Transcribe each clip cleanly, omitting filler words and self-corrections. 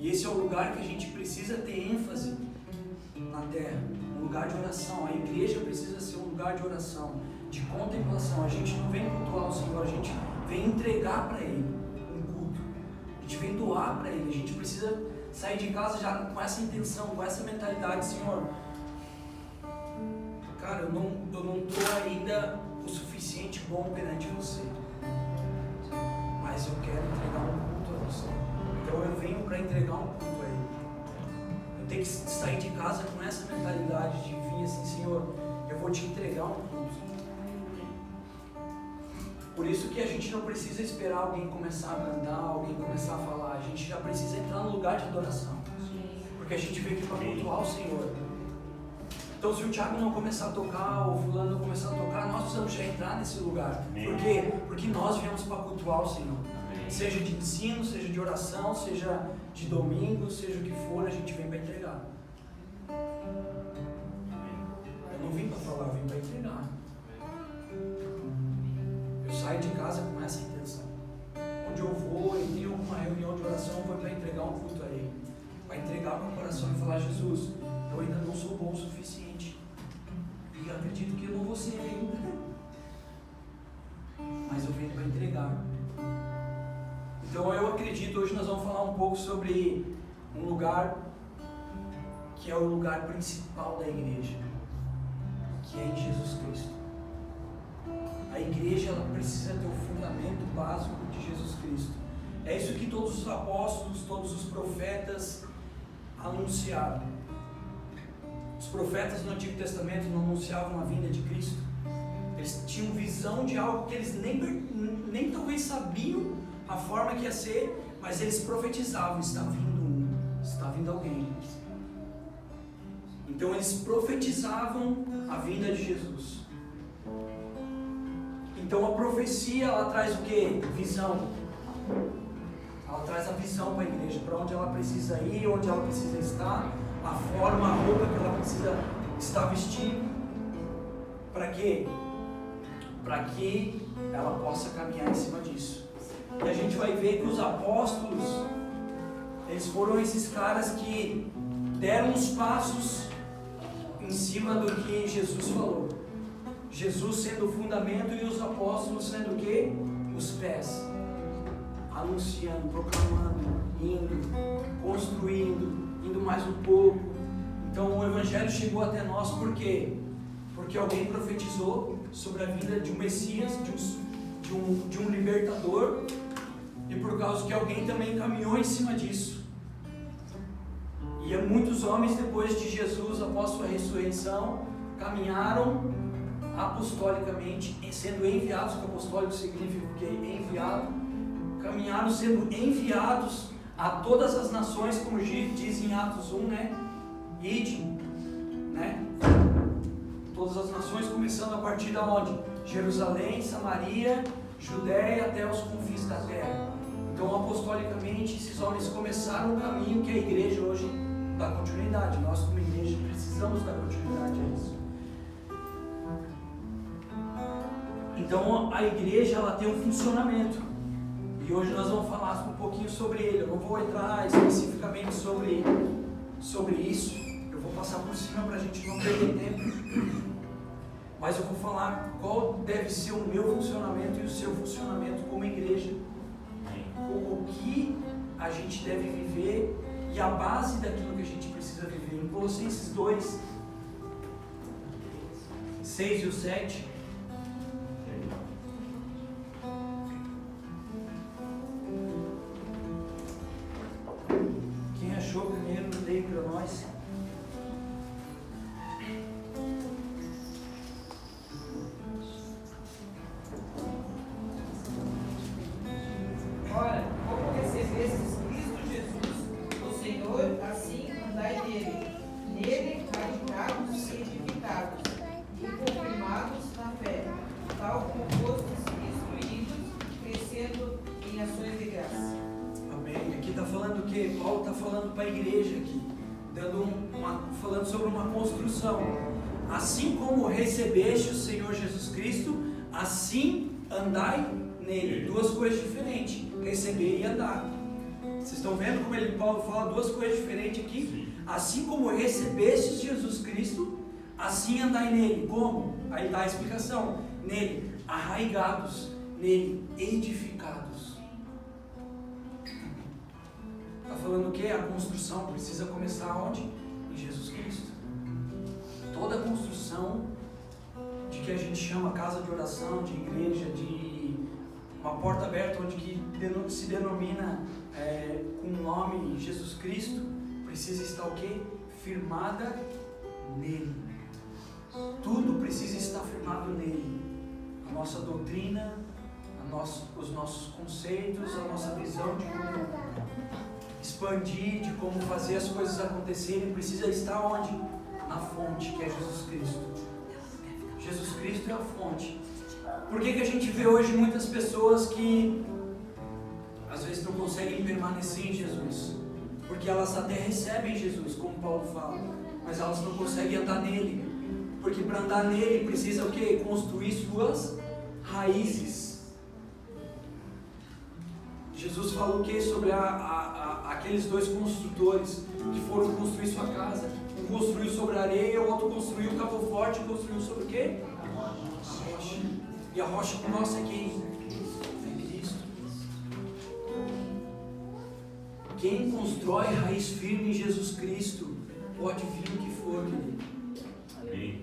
E esse é o lugar que a gente precisa ter ênfase na terra, um lugar de oração. A igreja precisa ser um lugar de oração, de contemplação. A gente não vem cultuar o Senhor, a gente vem entregar para Ele um culto. A gente vem doar para Ele. A gente precisa sair de casa já com essa intenção, com essa mentalidade: Senhor, cara, eu não estou ainda o suficiente bom perante você, mas eu quero entregar um culto a você. Então eu venho para entregar um culto a Ele. Eu tenho que sair de casa com essa mentalidade de vir assim: Senhor, eu vou te entregar um culto. Por isso que a gente não precisa esperar alguém começar a cantar, alguém começar a falar. A gente já precisa entrar no lugar de adoração, porque a gente veio aqui para cultuar o Senhor. Então, se o Thiago não começar a tocar, ou o fulano não começar a tocar, nós precisamos já entrar nesse lugar. Por quê? Porque nós viemos para cultuar o Senhor. Seja de ensino, seja de oração, seja de domingo, seja o que for, a gente vem para entregar. Eu não vim para falar, eu vim para entregar. Eu saio de casa com essa intenção. Onde eu vou, eu tenho alguma reunião de oração, eu vou para entregar um culto a Ele. Para entregar com o coração e falar: Jesus, eu ainda não sou bom o suficiente. E acredito que eu não vou ser ainda. Mas eu venho para entregar. Então eu acredito, hoje nós vamos falar um pouco sobre um lugar que é o lugar principal da igreja, que é em Jesus Cristo. A igreja, ela precisa ter o fundamento básico de Jesus Cristo. É isso que todos os apóstolos, todos os profetas anunciaram. Os profetas no Antigo Testamento não anunciavam a vinda de Cristo. Eles tinham visão de algo que eles nem talvez sabiam a forma que ia ser, mas eles profetizavam: está vindo alguém. Então eles profetizavam a vinda de Jesus. Então a profecia, ela traz o que? Visão. Ela traz a visão para a igreja, para onde ela precisa ir, onde ela precisa estar, a forma, a roupa que ela precisa estar vestindo. Para quê? Para que ela possa caminhar em cima disso. E a gente vai ver que os apóstolos, eles foram esses caras que deram os passos em cima do que Jesus falou. Jesus sendo o fundamento e os apóstolos sendo o quê? Os pés. Anunciando, proclamando, indo, construindo, indo mais um pouco. Então o Evangelho chegou até nós por quê? Porque alguém profetizou sobre a vinda de um Messias, de um libertador, e por causa que alguém também caminhou em cima disso. E muitos homens depois de Jesus, após sua ressurreição, caminharam apostolicamente, sendo enviados, que apostólico significa o quê? Enviado. Caminharam sendo enviados a todas as nações, como diz em Atos 1, né? Ide, né? Todas as nações, começando a partir da onde? Jerusalém, Samaria, Judéia, até os confins da terra. Então, apostolicamente, esses homens começaram o caminho que a igreja hoje dá continuidade. Nós, como igreja, precisamos dar continuidade a isso. Então, a igreja, ela tem um funcionamento. E hoje nós vamos falar um pouquinho sobre ele. Eu não vou entrar especificamente sobre isso. Eu vou passar por cima para a gente não perder tempo. Mas eu vou falar qual deve ser o meu funcionamento e o seu funcionamento como igreja. O que a gente deve viver e a base daquilo que a gente precisa viver. Em Colossenses 2, 6 e 7. Quem achou primeiro, leia para nós. Falando sobre uma construção. Assim como recebeste o Senhor Jesus Cristo, assim andai nele. Duas coisas diferentes: receber e andar. Vocês estão vendo como Paulo fala duas coisas diferentes aqui? Sim. Assim como recebestes Jesus Cristo, assim andai nele. Como? Aí dá a explicação. Nele, arraigados, nele, edificados. Está falando o quê? A construção precisa começar onde? Em Jesus Cristo. Toda a construção de que a gente chama casa de oração, de igreja, de uma porta aberta, onde que se denomina com o nome Jesus Cristo, precisa estar o quê? Firmada nele. Tudo precisa estar firmado nele. A nossa doutrina, os nossos conceitos, a nossa visão de como expandir, de como fazer as coisas acontecerem, precisa estar onde? Na fonte, que é Jesus Cristo. Jesus Cristo é a fonte. Por que a gente vê hoje muitas pessoas que às vezes não conseguem permanecer em Jesus? Porque elas até recebem Jesus, como Paulo fala, mas elas não conseguem andar nele. Porque para andar nele precisa o quê? Construir suas raízes. Jesus falou o quê? Sobre aqueles dois construtores que foram construir sua casa. Um construiu sobre a areia, o outro construiu, cavou forte e construiu sobre o quê? A rocha. E a rocha nossa é quem? É Cristo. Quem constrói raiz firme em Jesus Cristo, pode vir o que for, querido. Amém.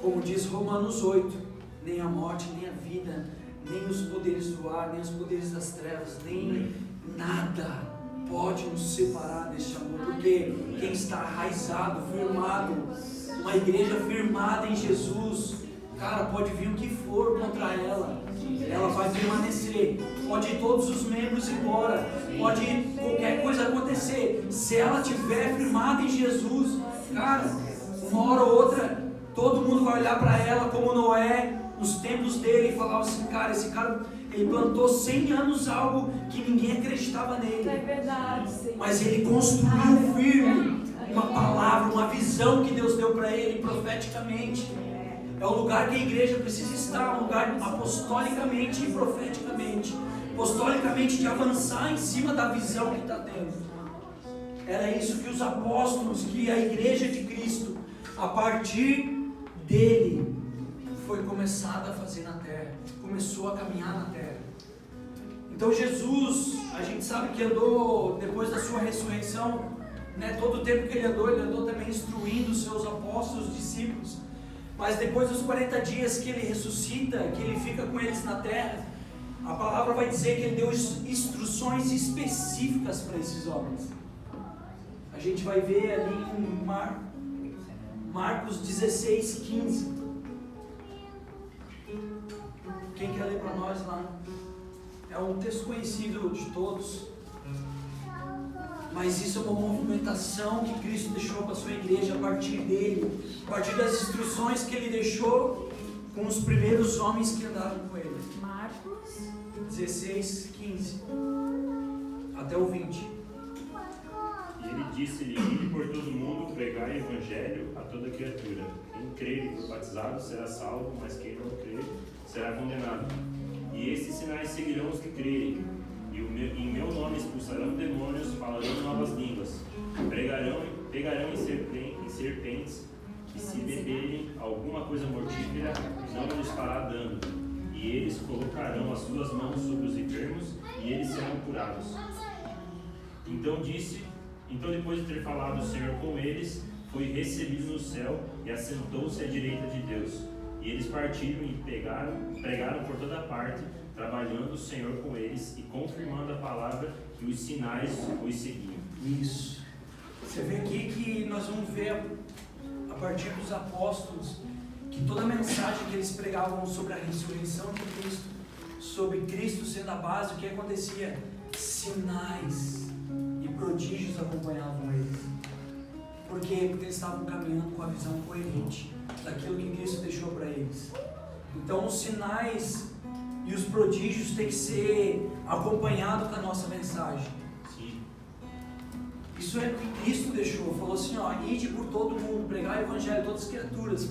Como diz Romanos 8, nem a morte, nem a vida, nem os poderes do ar, nem os poderes das trevas, nem nada pode nos separar deste amor, porque quem está arraizado, firmado, uma igreja firmada em Jesus, cara, pode vir o que for contra ela, ela vai permanecer. Pode ir todos os membros embora, pode ir qualquer coisa acontecer, se ela estiver firmada em Jesus, cara, uma hora ou outra, todo mundo vai olhar para ela como Noé, nos tempos dele, e falar assim, cara, esse cara, ele plantou 100 anos algo que ninguém acreditava nele. É verdade, sim. Mas ele construiu firme uma palavra, uma visão que Deus deu para ele profeticamente. É o lugar que a igreja precisa estar, um lugar apostolicamente e profeticamente. Apostolicamente de avançar em cima da visão que está tendo. Era isso que os apóstolos, que a igreja de Cristo, a partir dele, foi começada a fazer na terra, começou a caminhar na terra. Então Jesus, a gente sabe que andou, depois da sua ressurreição, né, todo o tempo que ele andou também instruindo os seus apóstolos, os discípulos, mas depois dos 40 dias que ele ressuscita, que ele fica com eles na terra, a palavra vai dizer que ele deu instruções específicas para esses homens. A gente vai ver ali em Marcos 16, 15. Quem quer ler para nós lá? É um texto conhecido de todos, mas isso é uma movimentação que Cristo deixou para a sua igreja a partir dele, a partir das instruções que ele deixou com os primeiros homens que andaram com ele. Marcos 16, 15 até o 20. E ele disse-lhe: ide por todo mundo, pregai o evangelho a toda criatura. Quem crer e for batizado será salvo, mas quem não crer será condenado. E esses sinais seguirão os que crerem. E em meu nome expulsarão demônios, falarão novas línguas, pegarão em serpentes, e se beberem alguma coisa mortífera, não lhes fará dano. E eles colocarão as suas mãos sobre os enfermos, e eles serão curados. Então depois de ter falado o Senhor com eles, foi recebido no céu e assentou-se à direita de Deus. E eles partiram e pregaram por toda parte, trabalhando o Senhor com eles e confirmando a palavra, que os sinais os seguiam. Isso. Você vê aqui que nós vamos ver, a partir dos apóstolos, que toda a mensagem que eles pregavam sobre a ressurreição de Cristo, sobre Cristo sendo a base, o que acontecia? Sinais e prodígios acompanhavam eles. Por quê? Porque eles estavam caminhando com a visão coerente daquilo que Cristo deixou para eles. Então os sinais e os prodígios têm que ser acompanhados com a nossa mensagem. Sim. Isso é o que Cristo deixou. Falou assim, ó, ide por todo mundo, pregar o evangelho a todas as criaturas,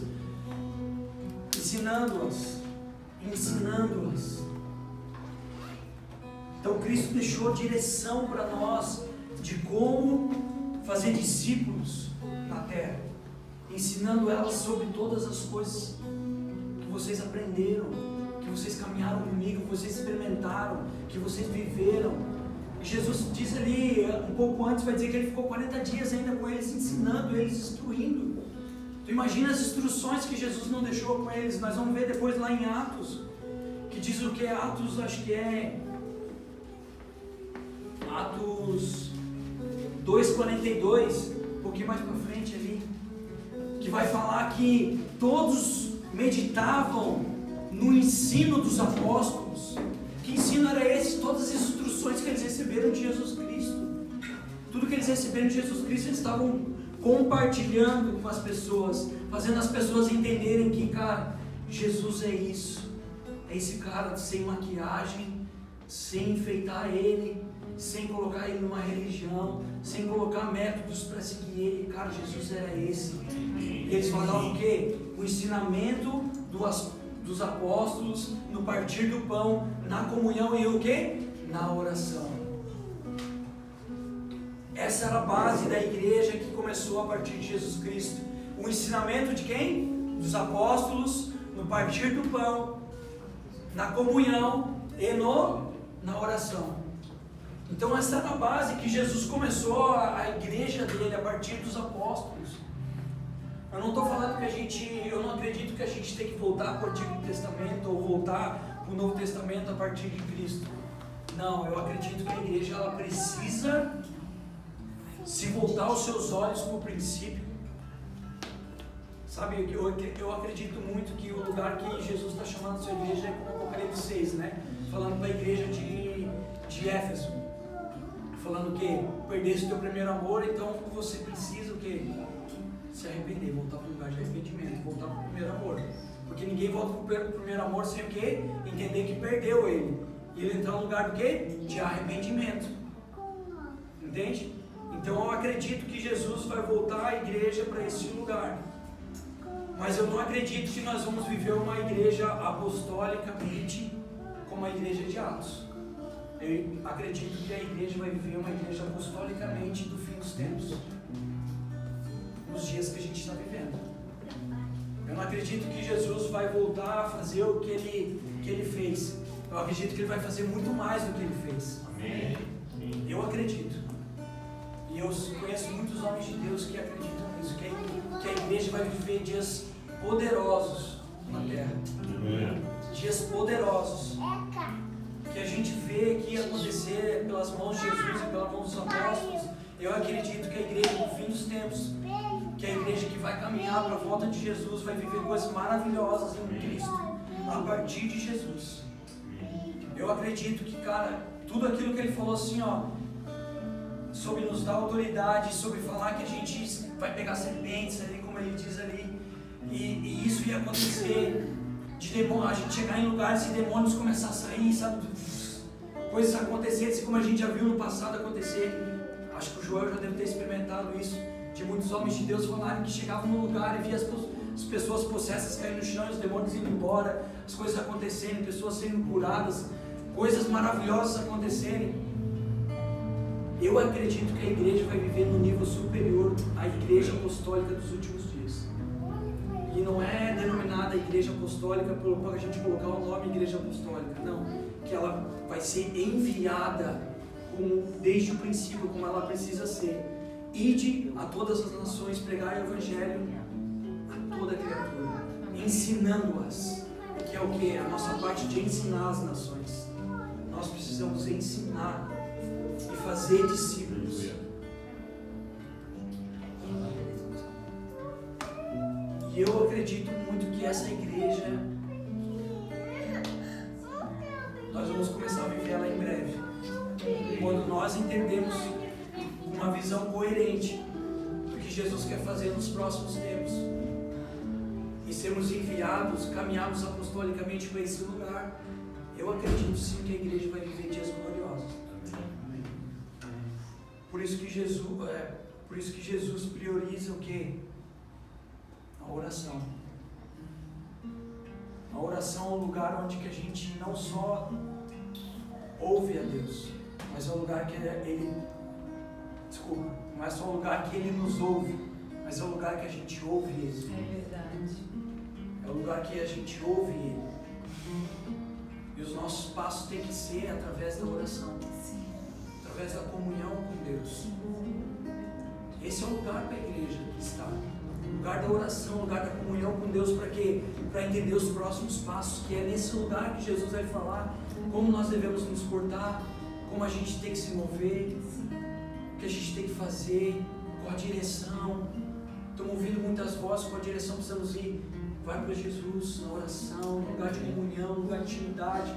ensinando-as. Então Cristo deixou direção para nós de como fazer discípulos na terra, ensinando elas sobre todas as coisas que vocês aprenderam, que vocês caminharam comigo, que vocês experimentaram, que vocês viveram. E Jesus diz ali, um pouco antes, vai dizer que ele ficou 40 dias ainda com eles, ensinando eles, instruindo. Tu imagina as instruções que Jesus não deixou com eles. Nós vamos ver depois lá em Atos, que diz o que? Atos, acho que é Atos 2:42, um pouquinho mais para frente ali, que vai falar que todos meditavam no ensino dos apóstolos. Que ensino era esse? Todas as instruções que eles receberam de Jesus Cristo. Tudo que eles receberam de Jesus Cristo, eles estavam compartilhando com as pessoas, fazendo as pessoas entenderem que, cara, Jesus é isso, é esse cara sem maquiagem, sem enfeitar ele, sem colocar ele numa religião, sem colocar métodos para seguir ele. Cara, Jesus era esse. E eles falavam o quê? O ensinamento dos apóstolos, no partir do pão, na comunhão e o quê? Na oração. Essa era a base da igreja que começou a partir de Jesus Cristo. O ensinamento de quem? Dos apóstolos, no partir do pão, na comunhão e na oração. Então essa era a base que Jesus começou a igreja dele a partir dos apóstolos. Eu não estou falando que eu não acredito que a gente tem que voltar para o Antigo Testamento ou voltar para o Novo Testamento a partir de Cristo. Não, eu acredito que a igreja ela precisa se voltar os seus olhos para o princípio. Sabe, eu acredito muito que o lugar que Jesus está chamando a sua igreja é como Apocalipse 6, né? Falando para a igreja de Éfeso. Falando que perdesse o teu primeiro amor, então você precisa o quê? Se arrepender, voltar para o lugar de arrependimento, voltar para o primeiro amor. Porque ninguém volta para o primeiro amor sem o quê? Entender que perdeu ele. E ele entrar no lugar do quê? De arrependimento. Entende? Então eu acredito que Jesus vai voltar a igreja para esse lugar. Mas eu não acredito que nós vamos viver uma igreja apostolicamente como a igreja de Atos. Eu acredito que a igreja vai viver uma igreja apostolicamente do fim dos tempos, nos dias que a gente está vivendo. Eu não acredito que Jesus vai voltar a fazer o que ele fez. Eu acredito que ele vai fazer muito mais do que ele fez. Amém. Eu acredito. E eu conheço muitos homens de Deus que acreditam nisso, que a igreja vai viver dias poderosos na terra. Dias poderosos. Que a gente vê aqui acontecer pelas mãos de Jesus e pelas mãos dos apóstolos. Eu acredito que a igreja no fim dos tempos, que a igreja que vai caminhar para a volta de Jesus, vai viver coisas maravilhosas em Cristo, a partir de Jesus. Eu acredito que, cara, tudo aquilo que ele falou assim, ó, sobre nos dar autoridade, sobre falar que a gente vai pegar serpentes ali, como ele diz ali, e isso ia acontecer, de demônio, a gente chegar em lugares e demônios começar a sair, sabe, coisas acontecerem, assim como a gente já viu no passado acontecer. Acho que o Joel já deve ter experimentado isso, de muitos homens de Deus falarem que chegavam no lugar e via as pessoas possessas caindo no chão, e os demônios indo embora, as coisas acontecendo, pessoas sendo curadas, coisas maravilhosas acontecerem. Eu acredito que a igreja vai viver no nível superior à igreja apostólica dos últimos dias. E não é denominada igreja apostólica para a gente colocar o nome igreja apostólica, não. Que ela vai ser enviada desde o princípio, como ela precisa ser. Ide a todas as nações, pregar o evangelho a toda criatura, ensinando-as. Que é o que? A nossa parte de ensinar as nações. Nós precisamos ensinar e fazer discípulos. E eu acredito muito que essa igreja, nós vamos começar a viver ela em breve. Quando nós entendemos uma visão coerente do que Jesus quer fazer nos próximos tempos. E sermos enviados, caminharmos apostolicamente para esse lugar. Eu acredito sim que a igreja vai viver dias gloriosos. Por isso que Jesus prioriza o quê? A oração. A oração é um lugar onde que a gente não só ouve a Deus, mas é um lugar que Ele, desculpa, não é só um lugar que Ele nos ouve, mas é um lugar que a gente ouve Ele. É verdade. É um lugar que a gente ouve Ele. E os nossos passos têm que ser através da oração, Sim. através da comunhão com Deus. Esse é o lugar para a igreja que está. O lugar da oração, o lugar da comunhão com Deus, para quê? Para entender os próximos passos, que é nesse lugar que Jesus vai falar como nós devemos nos portar, como a gente tem que se mover, o que a gente tem que fazer, qual a direção. Estamos ouvindo muitas vozes, qual a direção precisamos ir. Vai para Jesus, na oração, no lugar de comunhão, no lugar de intimidade.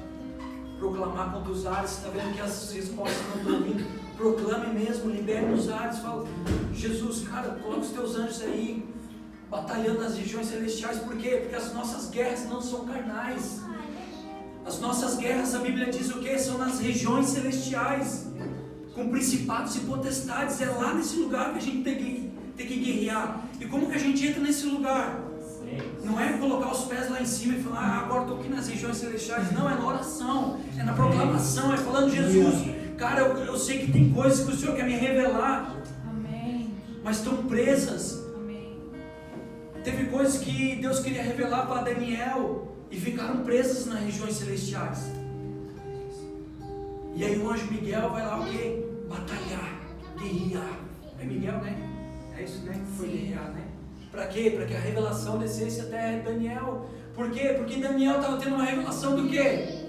Proclamar contra os ares. Você está vendo que as respostas não estão vindo? Proclame mesmo, libere os ares. Fala, Jesus, cara, coloca os teus anjos aí, batalhando nas regiões celestiais. Por quê? Porque as nossas guerras não são carnais. As nossas guerras, a Bíblia diz o quê? São nas regiões celestiais, com principados e potestades. É lá nesse lugar que a gente tem que guerrear. E como que a gente entra nesse lugar? Não é colocar os pés lá em cima e falar, agora estou aqui nas regiões celestiais. Não, é na oração, é na proclamação, é falando, Jesus, cara, eu sei que tem coisas que o Senhor quer me revelar. Amém. Mas estão presas. Amém. Teve coisas que Deus queria revelar para Daniel e ficaram presas nas regiões celestiais. E aí o anjo Miguel vai lá o quê? Batalhar, guerrear. É Miguel, né? É isso, né? Foi guerrear, né? Para quê? Para que a revelação descesse até Daniel. Por quê? Porque Daniel estava tendo uma revelação do quê?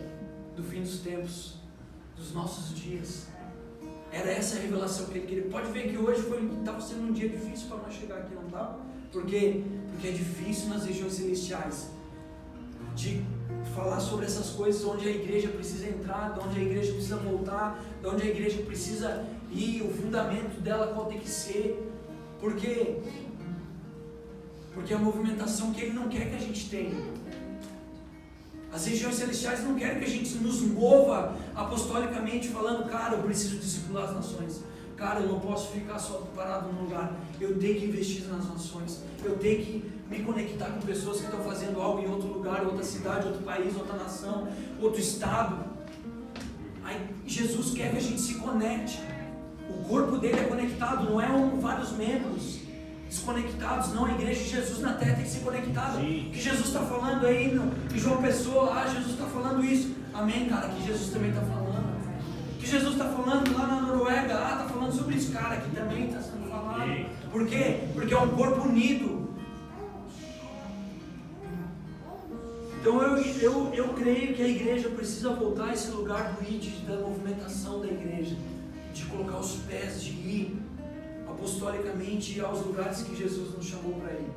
Do fim dos tempos, dos nossos dias. Era essa a revelação que ele queria. Pode ver que hoje estava sendo um dia difícil para nós chegar aqui, não estava? Por quê? Porque é difícil nas regiões celestiais de falar sobre essas coisas, onde a igreja precisa entrar, de onde a igreja precisa voltar, de onde a igreja precisa ir, o fundamento dela qual tem que ser. Por quê? Porque é a movimentação que Ele não quer que a gente tenha. As regiões celestiais não querem que a gente nos mova apostolicamente falando, cara, eu preciso discipular as nações. Cara, eu não posso ficar só parado num lugar. Eu tenho que investir nas nações. Eu tenho que me conectar com pessoas que estão fazendo algo em outro lugar, outra cidade, outro país, outra nação, outro estado. Aí Jesus quer que a gente se conecte. O corpo dele é conectado, não é vários membros desconectados, não. A igreja de Jesus na terra tem que ser conectada. O que Jesus está falando aí em João Pessoa, Jesus está falando isso. Amém, cara, que Jesus também está falando. Que Jesus está falando lá na Noruega, está falando sobre isso, cara, que também está sendo falado. Por quê? Porque é um corpo unido. Então eu creio que a igreja precisa voltar a esse lugar do IT, da movimentação da igreja, de colocar os pés, de ir apostolicamente aos lugares que Jesus nos chamou para ir.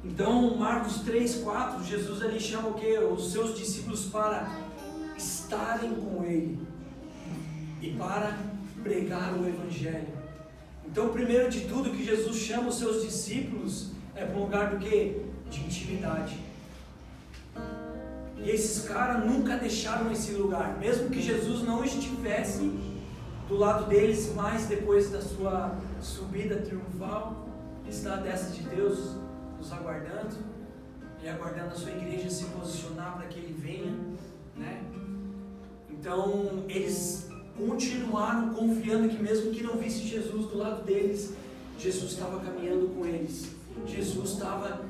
Então, Marcos 3, 4, Jesus ali chama o quê? Os seus discípulos para estarem com Ele e para pregar o Evangelho. Então, primeiro de tudo que Jesus chama os seus discípulos é para um lugar do quê? De intimidade. E esses caras nunca deixaram esse lugar, mesmo que Jesus não estivesse do lado deles, mas depois da sua subida triunfal, está a destra de Deus nos aguardando e aguardando a sua igreja se posicionar para que Ele venha, né? Então eles continuaram confiando que mesmo que não visse Jesus do lado deles, Jesus estava caminhando com eles, Jesus estava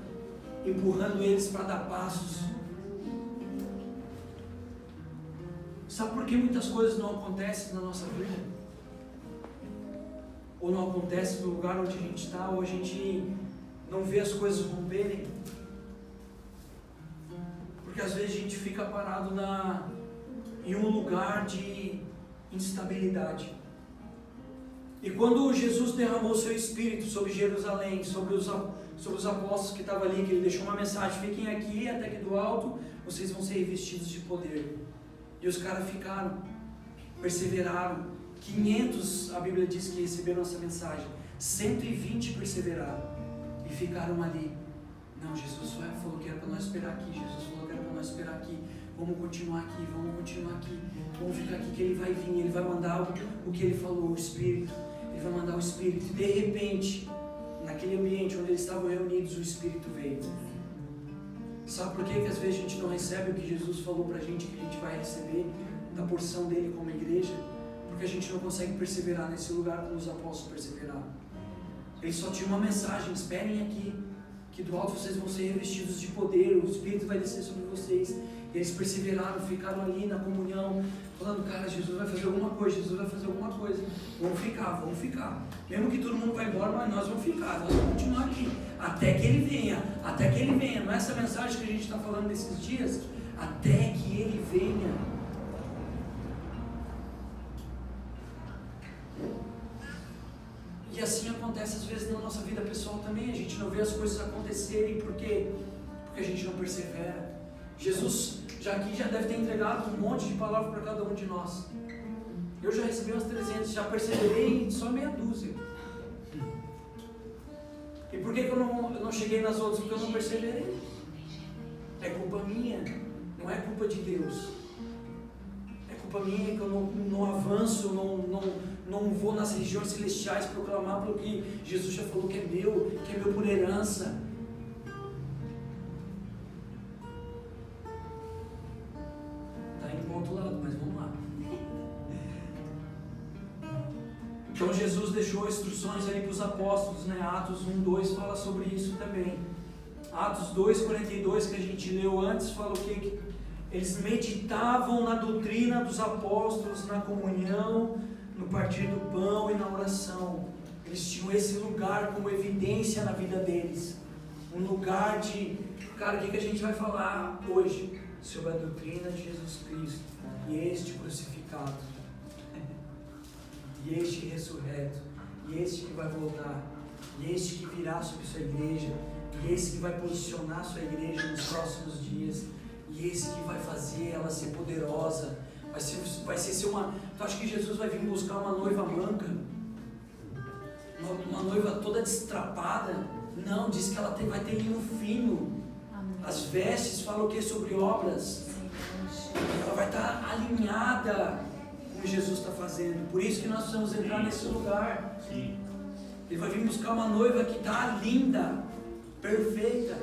empurrando eles para dar passos. Sabe por que muitas coisas não acontecem na nossa vida? Ou não acontecem no lugar onde a gente está, ou a gente não vê as coisas romperem? Porque às vezes a gente fica parado em um lugar de instabilidade. E quando Jesus derramou o seu Espírito sobre Jerusalém, sobre os apóstolos que estavam ali, que Ele deixou uma mensagem: fiquem aqui até que do alto vocês vão ser revestidos de poder. E os caras ficaram, perseveraram. 500, a Bíblia diz que receberam essa mensagem. 120 perseveraram e ficaram ali. Não, Jesus falou que era para nós esperar aqui. Jesus falou que era para nós esperar aqui. Vamos continuar aqui, vamos continuar aqui. Vamos ficar aqui que Ele vai vir. Ele vai mandar o que Ele falou, o Espírito. Ele vai mandar o Espírito. E de repente, naquele ambiente onde eles estavam reunidos, o Espírito veio. Sabe por que às vezes a gente não recebe o que Jesus falou pra gente que a gente vai receber da porção dele como igreja? Porque a gente não consegue perseverar nesse lugar como os apóstolos perseveraram. Eles só tinham uma mensagem: esperem aqui, que do alto vocês vão ser revestidos de poder, o Espírito vai descer sobre vocês. E eles perseveraram, ficaram ali na comunhão, falando: cara, Jesus vai fazer alguma coisa, Jesus vai fazer alguma coisa. Vamos ficar. Mesmo que todo mundo vai embora, mas nós vamos ficar, nós vamos continuar aqui, até que Ele venha. Não é essa mensagem que a gente está falando nesses dias? Até que Ele venha. E assim acontece às vezes na nossa vida pessoal também. A gente não vê as coisas acontecerem porque a gente não persevera. Jesus já deve ter entregado um monte de palavras para cada um de nós. Eu já recebi umas 300, já perseverei só meia dúzia. E por que eu não cheguei nas outras? Porque eu não perseverei. É culpa minha, não é culpa de Deus. É culpa minha que eu não avanço, não vou nas regiões celestiais proclamar pelo que Jesus já falou que é meu por herança. Está indo para o outro lado, mas vamos lá. Então Jesus deixou instruções ali para os apóstolos, né? Atos 1:2 fala sobre isso também. Atos 2:42 que a gente leu antes fala o que? Eles meditavam na doutrina dos apóstolos, na comunhão, no partir do pão e na oração. Eles tinham esse lugar como evidência na vida deles. Um lugar de, cara, o que a gente vai falar hoje? Sobre a doutrina de Jesus Cristo. E este crucificado. E este ressurreto. E este que vai voltar. E este que virá sobre sua igreja. E esse que vai posicionar sua igreja nos próximos dias. E esse que vai fazer ela ser poderosa. Vai ser uma... Tu acha que Jesus vai vir buscar uma noiva manca? Uma noiva toda destrapada? Não, diz que ela vai ter linho fino. As vestes falam o que? Sobre obras. Ela vai estar alinhada com o que Jesus está fazendo. Por isso que nós precisamos entrar nesse lugar. Ele vai vir buscar uma noiva que está linda, perfeita.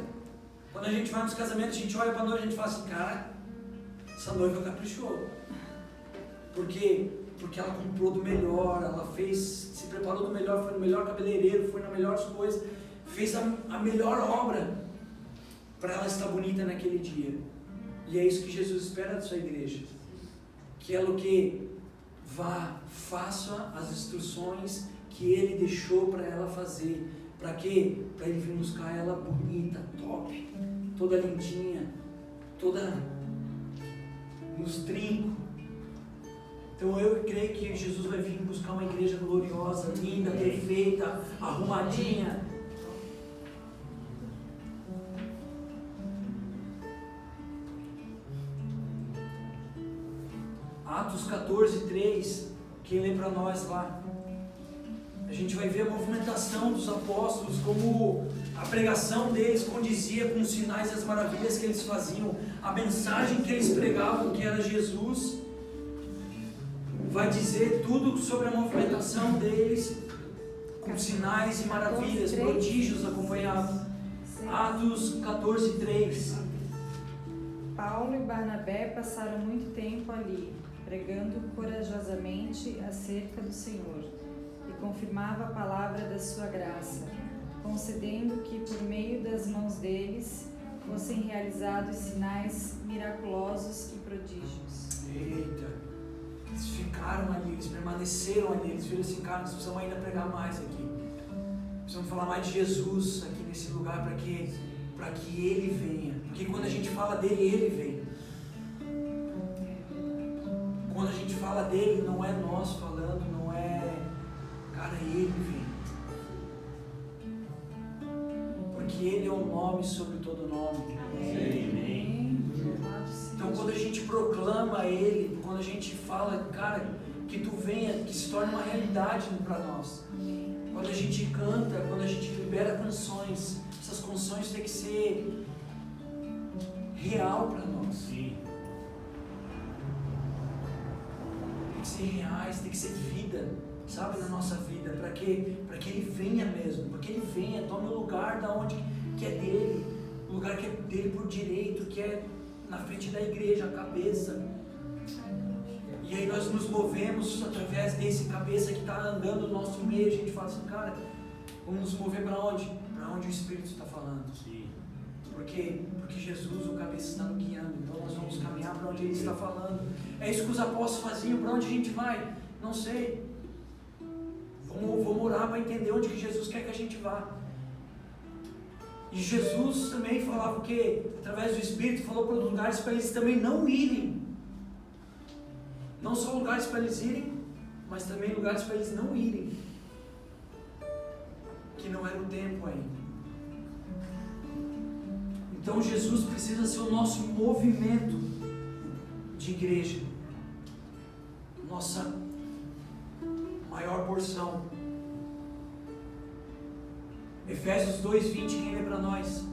Quando a gente vai nos casamentos, a gente olha para a noiva e a gente fala assim: cara, essa noiva caprichou. Por quê? Porque ela comprou do melhor, ela se preparou do melhor, foi no melhor cabeleireiro, foi nas melhores coisas, fez a melhor obra para ela estar bonita naquele dia. E é isso que Jesus espera da sua igreja. Que ela o que? Vá, faça as instruções que Ele deixou para ela fazer. Para quê? Para Ele vir buscar ela bonita, top, toda lindinha, toda nos trincos. Então eu creio que Jesus vai vir buscar uma igreja gloriosa, linda, perfeita, arrumadinha. Atos 14:3, quem lê para nós lá? A gente vai ver a movimentação dos apóstolos, como a pregação deles condizia com os sinais e as maravilhas que eles faziam, a mensagem que eles pregavam, que era Jesus. Vai dizer tudo sobre a movimentação deles, com sinais e maravilhas, prodígios acompanhados. Atos 14:3. Paulo e Barnabé passaram muito tempo ali, pregando corajosamente acerca do Senhor, e confirmava a palavra da sua graça, concedendo que por meio das mãos deles fossem realizados sinais miraculosos e prodígios. Eita, eles ficaram ali, eles permaneceram ali, eles viram assim: cara, nós precisamos ainda pregar mais aqui, precisamos falar mais de Jesus aqui nesse lugar, para que Ele venha, porque quando a gente fala dele, Ele vem. Quando a gente fala dele, não é nós falando, não é, cara, Ele vem, porque Ele é o nome sobre todo nome. Amém. Então quando a gente proclama Ele, quando a gente fala, cara, que Tu venha, que se torne uma realidade para nós. Quando a gente canta, quando a gente libera canções, essas canções têm que ser real para nós. Sim. Tem que ser reais, tem que ser vida, sabe, na nossa vida, para que Ele venha mesmo, para que Ele venha, tome o lugar da onde que é dele. o lugar que é dele por direito, que é na frente da igreja, a cabeça. E aí nós nos movemos através desse cabeça que está andando no nosso meio. A gente fala assim, cara, vamos nos mover para onde? Para onde o Espírito está falando. Sim. Por quê? Porque Jesus, o cabeça, está nos guiando. Então nós vamos caminhar para onde Ele está falando. É isso que os apóstolos faziam. Para onde a gente vai? Não sei. Vamos orar para entender onde que Jesus quer que a gente vá. E Jesus também falava o quê? Através do Espírito, falou para os lugares para eles também não irem. Não só lugares para eles irem, mas também lugares para eles não irem. Que não era o tempo ainda. Então Jesus precisa ser o nosso movimento de igreja. Nossa maior porção. Efésios 2:20, quem lê para nós?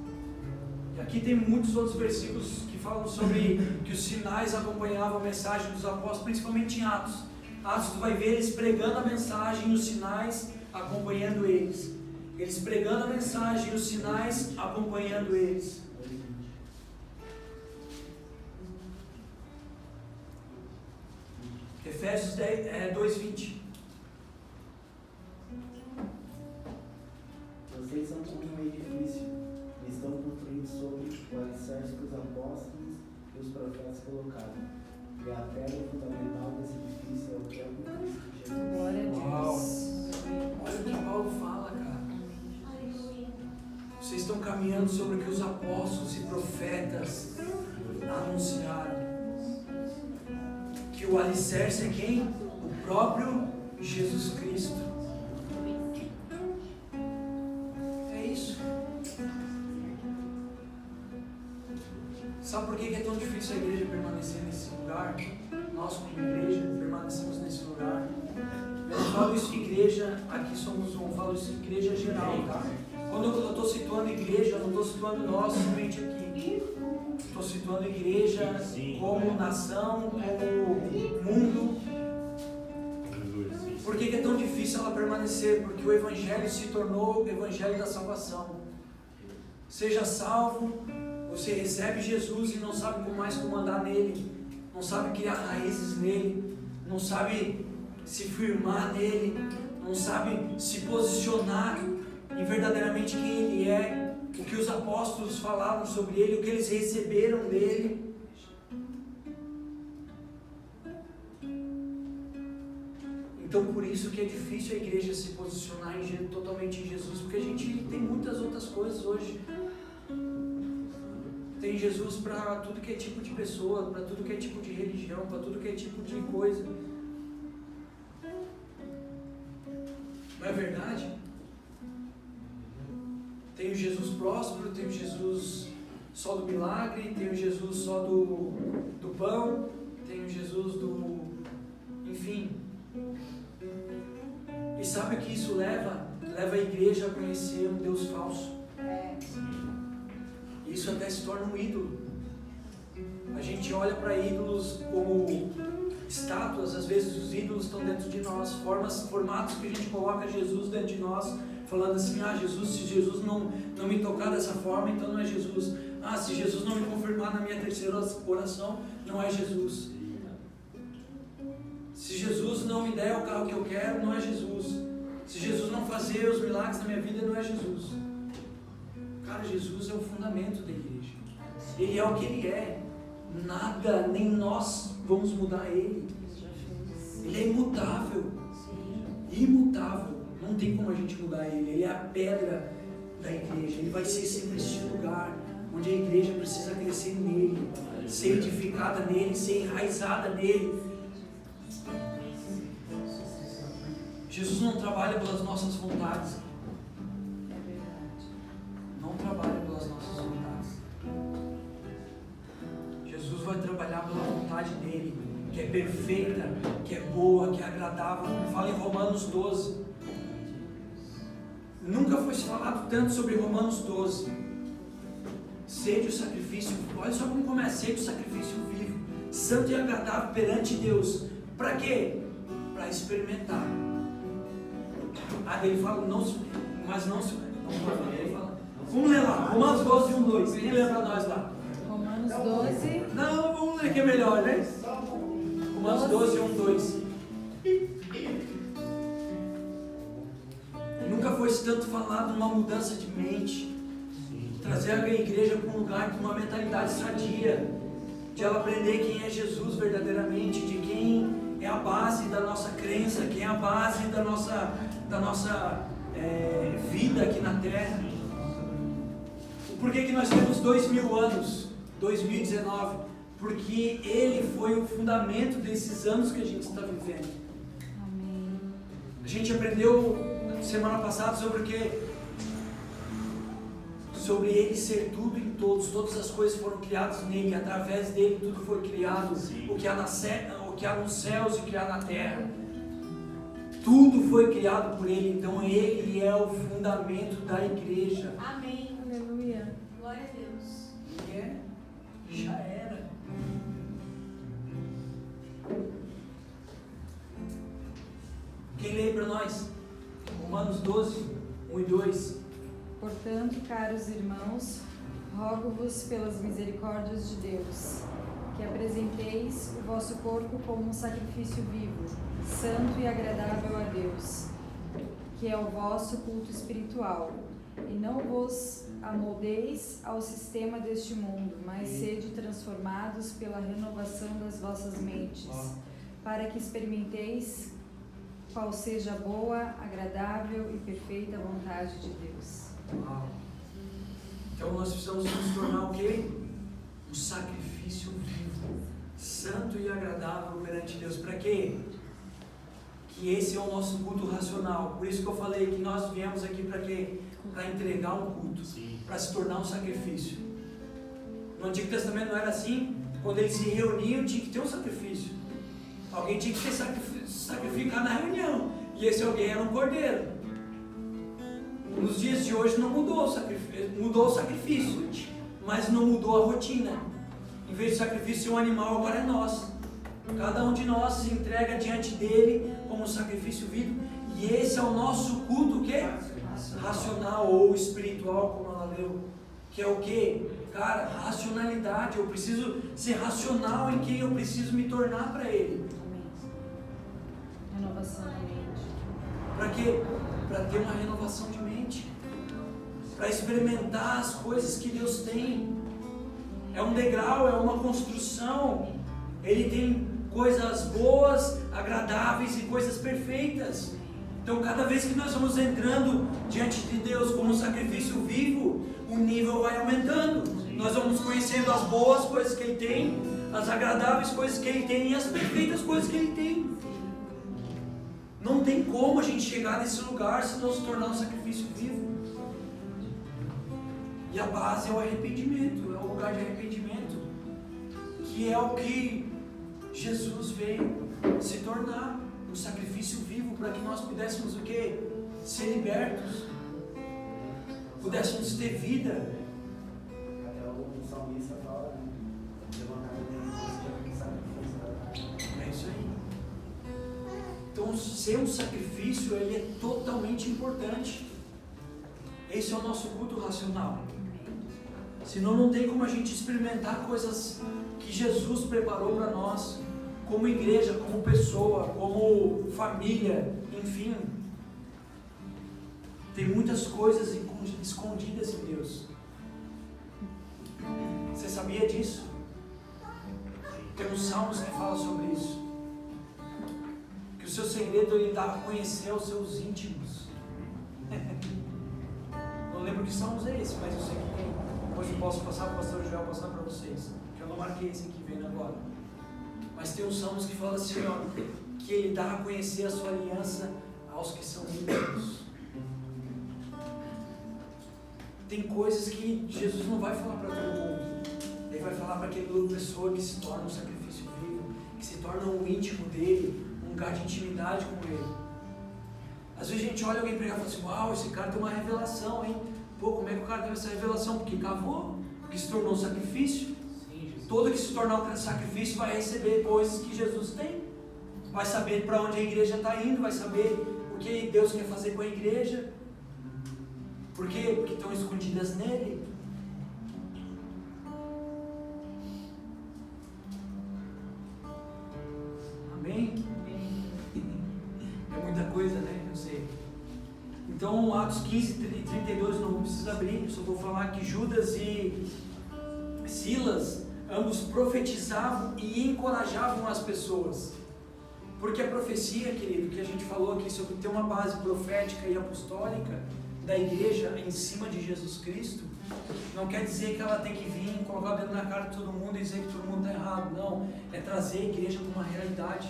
E aqui tem muitos outros versículos que falam sobre que os sinais acompanhavam a mensagem dos apóstolos, principalmente em Atos. Atos, tu vai ver eles pregando a mensagem e os sinais acompanhando eles. Eles pregando a mensagem e os sinais acompanhando eles. Efésios 2:20. Vocês são como um edifício, e estão construídos sobre o alicerce que os apóstolos e os profetas colocaram. E a pedra fundamental desse edifício é o próprio Cristo Jesus. Glória a Deus. Olha o que Paulo fala, cara. Vocês estão caminhando sobre o que os apóstolos e profetas anunciaram. Que o alicerce é quem? O próprio Jesus Cristo. É isso. Sabe por que é tão difícil a igreja permanecer nesse lugar? Nós, como igreja, permanecemos nesse lugar. Eu não falo isso de igreja, aqui somos um, eu falo isso de igreja geral, tá? Quando eu estou situando igreja, eu não estou situando nós somente aqui. Estou situando a igreja como nação, como mundo. Por que é tão difícil ela permanecer? Porque o Evangelho se tornou o Evangelho da salvação. Seja salvo, você recebe Jesus e não sabe como andar nele, não sabe criar raízes nele, não sabe se firmar nele, não sabe se posicionar em verdadeiramente quem ele é, o que os apóstolos falavam sobre ele, o que eles receberam dele. Então por isso que é difícil a igreja se posicionar totalmente em Jesus, porque a gente tem muitas outras coisas hoje. Tem Jesus para tudo que é tipo de pessoa, para tudo que é tipo de religião, para tudo que é tipo de coisa. Não é verdade? Tem o Jesus próspero, tem o Jesus só do milagre, tem o Jesus só do pão, tem o Jesus do... enfim. E sabe o que isso leva? Leva a igreja a conhecer um Deus falso. Isso até se torna um ídolo. A gente olha para ídolos como estátuas, às vezes os ídolos estão dentro de nós, formatos que a gente coloca Jesus dentro de nós, falando assim, Jesus, se Jesus não me tocar dessa forma, então não é Jesus. Se Jesus não me confirmar na minha terceira oração, não é Jesus. Se Jesus não me der o carro que eu quero, não é Jesus. Se Jesus não fazer os milagres na minha vida, não é Jesus. Cara, Jesus é o fundamento da igreja. Ele é o que Ele é. Nada, nem nós vamos mudar Ele. Ele é imutável. Imutável. Não tem como a gente mudar Ele. Ele é a pedra da igreja. Ele vai ser sempre esse lugar onde a igreja precisa crescer nele, ser edificada nele, ser enraizada nele. Jesus não trabalha pelas nossas vontades. Não trabalha pelas nossas vontades. Jesus vai trabalhar pela vontade dele, que é perfeita, que é boa, que é agradável, como fala em Romanos 12. Nunca foi falado tanto sobre Romanos 12. Sede o sacrifício, olha só como começa, sede o sacrifício vivo, santo e agradável perante Deus. Para quê? Para experimentar. Ele fala, ele fala, Vamos ler lá, Romanos 12, 1, 2. Quem lê para nós lá? Romanos 12. Não, vamos ler que é melhor, né? Romanos 12, 1, 2. Nunca foi tanto falado numa mudança de mente. Trazer a igreja para um lugar com uma mentalidade sadia. De ela aprender quem é Jesus verdadeiramente. De quem é a base da nossa crença. Quem é a base da nossa vida aqui na Terra. Por que nós temos 2000 anos? 2019? Porque Ele foi o fundamento desses anos que a gente está vivendo. Amém. A gente aprendeu semana passada sobre o quê? Sobre Ele ser tudo em todos. Todas as coisas foram criadas nele. Através dele tudo foi criado. O que há nos céus e o que há na terra. Tudo foi criado por Ele. Então Ele é o fundamento da igreja. Amém. Aleluia. Glória a Deus. Já era. Quem lê para nós? Romanos 12, 1 e 2. Portanto, caros irmãos, rogo-vos pelas misericórdias de Deus, que apresenteis o vosso corpo como um sacrifício vivo, santo e agradável a Deus, que é o vosso culto espiritual. E não vos amoldeis ao sistema deste mundo, mas sede transformados pela renovação das vossas mentes, para que experimenteis qual seja a boa, agradável e perfeita vontade de Deus. Então nós precisamos nos tornar o quê? Um sacrifício vivo, santo e agradável perante Deus. Para quê? Que esse é o nosso culto racional. Por isso que eu falei que nós viemos aqui para quê? Para entregar um culto, para se tornar um sacrifício. No Antigo Testamento não era assim. Quando eles se reuniam tinha que ter um sacrifício. Alguém tinha que sacrificar na reunião. E esse alguém era um cordeiro. Nos dias de hoje não mudou o sacrifício, mas não mudou a rotina. Em vez de sacrifício ser um animal, agora é nós. Cada um de nós se entrega diante dele como um sacrifício vivo. E esse é o nosso culto, o quê? Racional ou espiritual, como ela leu. Que é o quê? Cara, racionalidade. Eu preciso ser racional em quem eu preciso me tornar para ele. Renovação da mente. Para quê? Para ter uma renovação de mente. Para experimentar as coisas que Deus tem. É um degrau, é uma construção. Ele tem coisas boas, agradáveis e coisas perfeitas. Então cada vez que nós vamos entrando diante de Deus como um sacrifício vivo, o nível vai aumentando. Nós vamos conhecendo as boas coisas que Ele tem, as agradáveis coisas que Ele tem e as perfeitas coisas que Ele tem. Não tem como a gente chegar nesse lugar se não se tornar um sacrifício vivo. E a base é o arrependimento, é o lugar de arrependimento, que é o que Jesus veio se tornar, um sacrifício vivo para que nós pudéssemos o quê? Ser libertos, pudéssemos ter vida. Até o salmista fala, levantar o sacrifício. É isso aí. Então ser um sacrifício, ele é totalmente importante. Esse é o nosso culto racional. Senão não tem como a gente experimentar coisas que Jesus preparou para nós, como igreja, como pessoa, como família, enfim. Tem muitas coisas escondidas em Deus. Você sabia disso? Tem uns salmos que falam sobre isso. Que o seu segredo ele dá a conhecer aos seus íntimos. Não lembro que salmos é esse, mas eu sei que tem. Depois eu posso passar para o pastor Joel passar para vocês. Que eu não marquei esse aqui vendo agora. Mas tem uns salmos que falam assim, ó, que ele dá a conhecer a sua aliança aos que são íntimos. Tem coisas que Jesus não vai falar para todo mundo. Ele vai falar para aquela pessoa que se torna um sacrifício vivo, que se torna um íntimo dele, um lugar de intimidade com ele. Às vezes a gente olha alguém pregar e fala assim, uau, esse cara tem uma revelação, hein? Pô, como é que o cara teve essa revelação? Porque cavou, porque se tornou um sacrifício. Todo que se tornar um sacrifício vai receber coisas que Jesus tem. Vai saber para onde a igreja está indo, vai saber o que Deus quer fazer com a igreja. Por quê? Porque estão escondidas nele. Amém? É muita coisa, né? Eu sei. Então, Atos 15, 32, não precisa abrir, só vou falar que Judas e Silas, ambos profetizavam e encorajavam as pessoas. Porque a profecia, querido, que a gente falou aqui sobre ter uma base profética e apostólica da igreja em cima de Jesus Cristo, não quer dizer que ela tem que vir, colocar o dedo na cara de todo mundo e dizer que todo mundo está errado. Não, é trazer a igreja para uma realidade.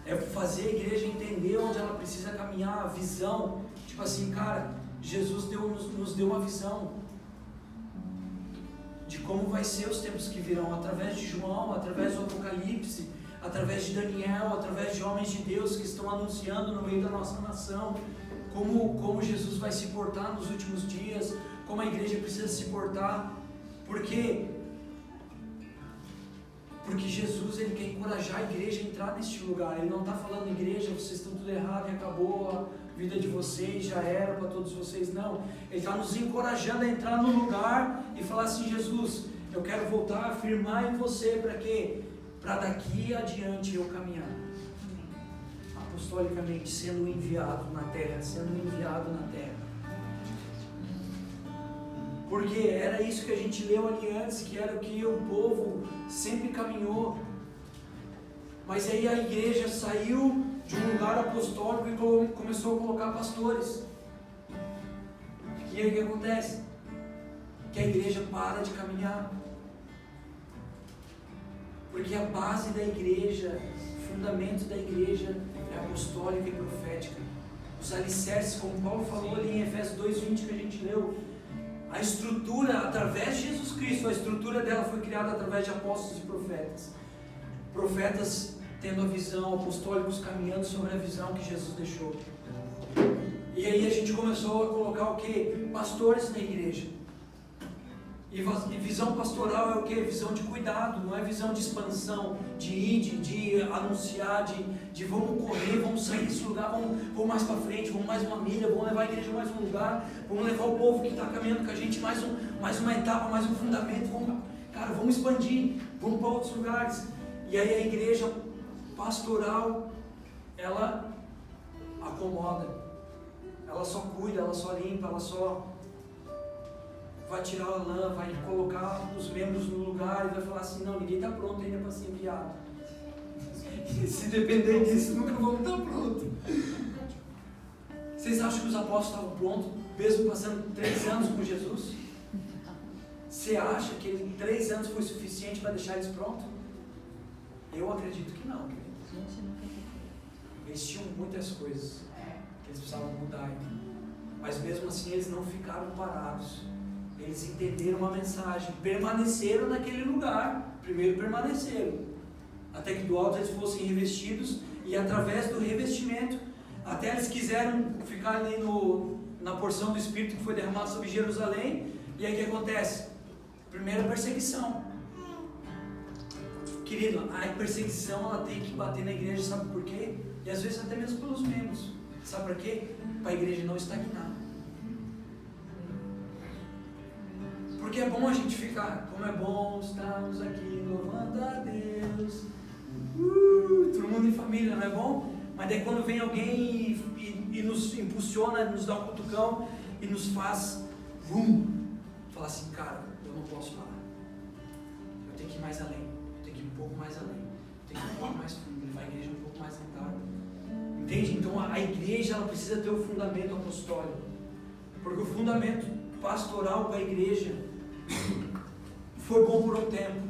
É fazer a igreja entender onde ela precisa caminhar, a visão. Tipo assim, cara, Jesus nos deu uma visão de como vai ser os tempos que virão, através de João, através do Apocalipse, através de Daniel, através de homens de Deus que estão anunciando no meio da nossa nação, como Jesus vai se portar nos últimos dias, como a igreja precisa se portar. Por quê? Porque Jesus, ele quer encorajar a igreja a entrar neste lugar. Ele não está falando, igreja, vocês estão tudo errado e acabou a vida de vocês, já era para todos vocês. Não, ele está nos encorajando a entrar no lugar e falar assim: Jesus, eu quero voltar a afirmar em você. Para quê? Para daqui adiante eu caminhar apostolicamente, sendo enviado na terra, porque era isso que a gente leu ali antes, que era o que o povo sempre caminhou. Mas aí a igreja saiu de um lugar apostólico e começou a colocar pastores. E aí o que acontece? Que a igreja para de caminhar. Porque a base da igreja, o fundamento da igreja é apostólica e profética. Os alicerces, como Paulo falou ali em Efésios 2:20 que a gente leu, a estrutura, através de Jesus Cristo, a estrutura dela foi criada através de apóstolos e profetas. Profetas tendo a visão, apostólicos caminhando sobre a visão que Jesus deixou. E aí a gente começou a colocar o que? Pastores na igreja. E visão pastoral é o que? Visão de cuidado, não é visão de expansão, de ir, de anunciar, de vamos correr, vamos sair desse lugar, vamos mais para frente, vamos mais uma milha, vamos levar a igreja mais um lugar, vamos levar o povo que está caminhando com a gente mais uma etapa, mais um fundamento, vamos expandir, vamos para outros lugares. E aí a igreja pastoral, ela acomoda, ela só cuida, ela só limpa, ela só vai tirar a lã, vai colocar os membros no lugar e vai falar assim: não, ninguém está pronto ainda para ser enviado. Se depender disso, nunca vamos estar prontos. Vocês acham que os apóstolos estavam prontos, mesmo passando 3 anos com Jesus? Você acha que 3 anos foi suficiente para deixar eles prontos? Eu acredito que não. Eles tinham muitas coisas que eles precisavam mudar ainda. Mas mesmo assim eles não ficaram parados. Eles entenderam a mensagem, permaneceram naquele lugar. Primeiro permaneceram, até que do alto eles fossem revestidos, e através do revestimento, até eles quiseram ficar ali na porção do Espírito que foi derramado sobre Jerusalém. E aí o que acontece? Primeira perseguição. Querido, a perseguição ela tem que bater na igreja, sabe por quê? E às vezes até mesmo pelos membros. Sabe por quê? Para a igreja não estagnar. Porque é bom a gente ficar, como é bom estarmos aqui louvando a Deus, todo mundo em família, não é bom? Mas daí quando vem alguém e nos impulsiona, nos dá um cutucão e nos faz falar assim: cara, eu não posso parar, eu tenho que ir mais além, eu tenho que ir um pouco mais além, eu tenho que ir um pouco mais fundo, levar a igreja um pouco mais rentável. Entende? Então a igreja ela precisa ter o fundamento apostólico, porque o fundamento pastoral para a igreja foi bom por um tempo,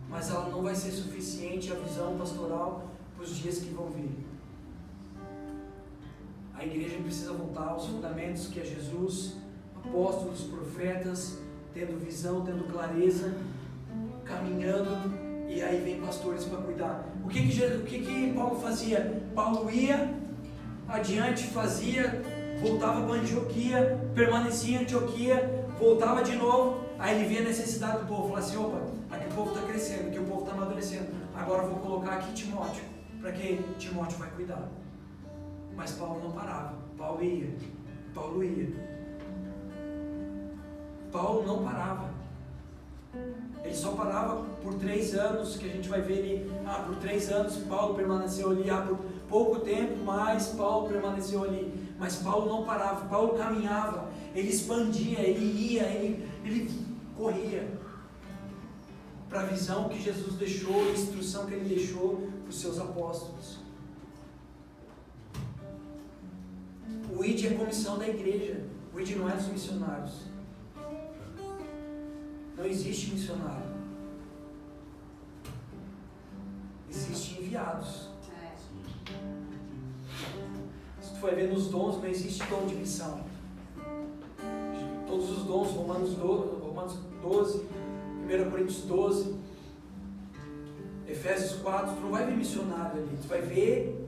mas ela não vai ser suficiente, a visão pastoral, para os dias que vão vir. A igreja precisa voltar aos fundamentos que é Jesus, apóstolos, profetas, tendo visão, tendo clareza, caminhando, e aí vem pastores para cuidar. O que Paulo fazia? Paulo ia adiante, voltava para Antioquia, permanecia em Antioquia, voltava de novo. Aí ele via a necessidade do povo, falava assim: opa, aqui o povo está crescendo, aqui o povo está amadurecendo, agora eu vou colocar aqui Timóteo, para que Timóteo vai cuidar. Mas Paulo não parava, Paulo ia. Paulo não parava. Ele só parava por 3 anos, que a gente vai ver ele, por 3 anos Paulo permaneceu ali, por pouco tempo mais Paulo permaneceu ali, mas Paulo não parava, Paulo caminhava, ele expandia, ele ia, ele corria para a visão que Jesus deixou, a instrução que ele deixou para os seus apóstolos. O ID é a comissão da igreja, o ID não é dos missionários. Não existe missionário. Existem enviados. Se tu for ver nos dons, não existe dom de missão. Todos os dons, Romanos 12, 1 Coríntios 12, Efésios 4, tu não vai ver missionário ali. Tu vai ver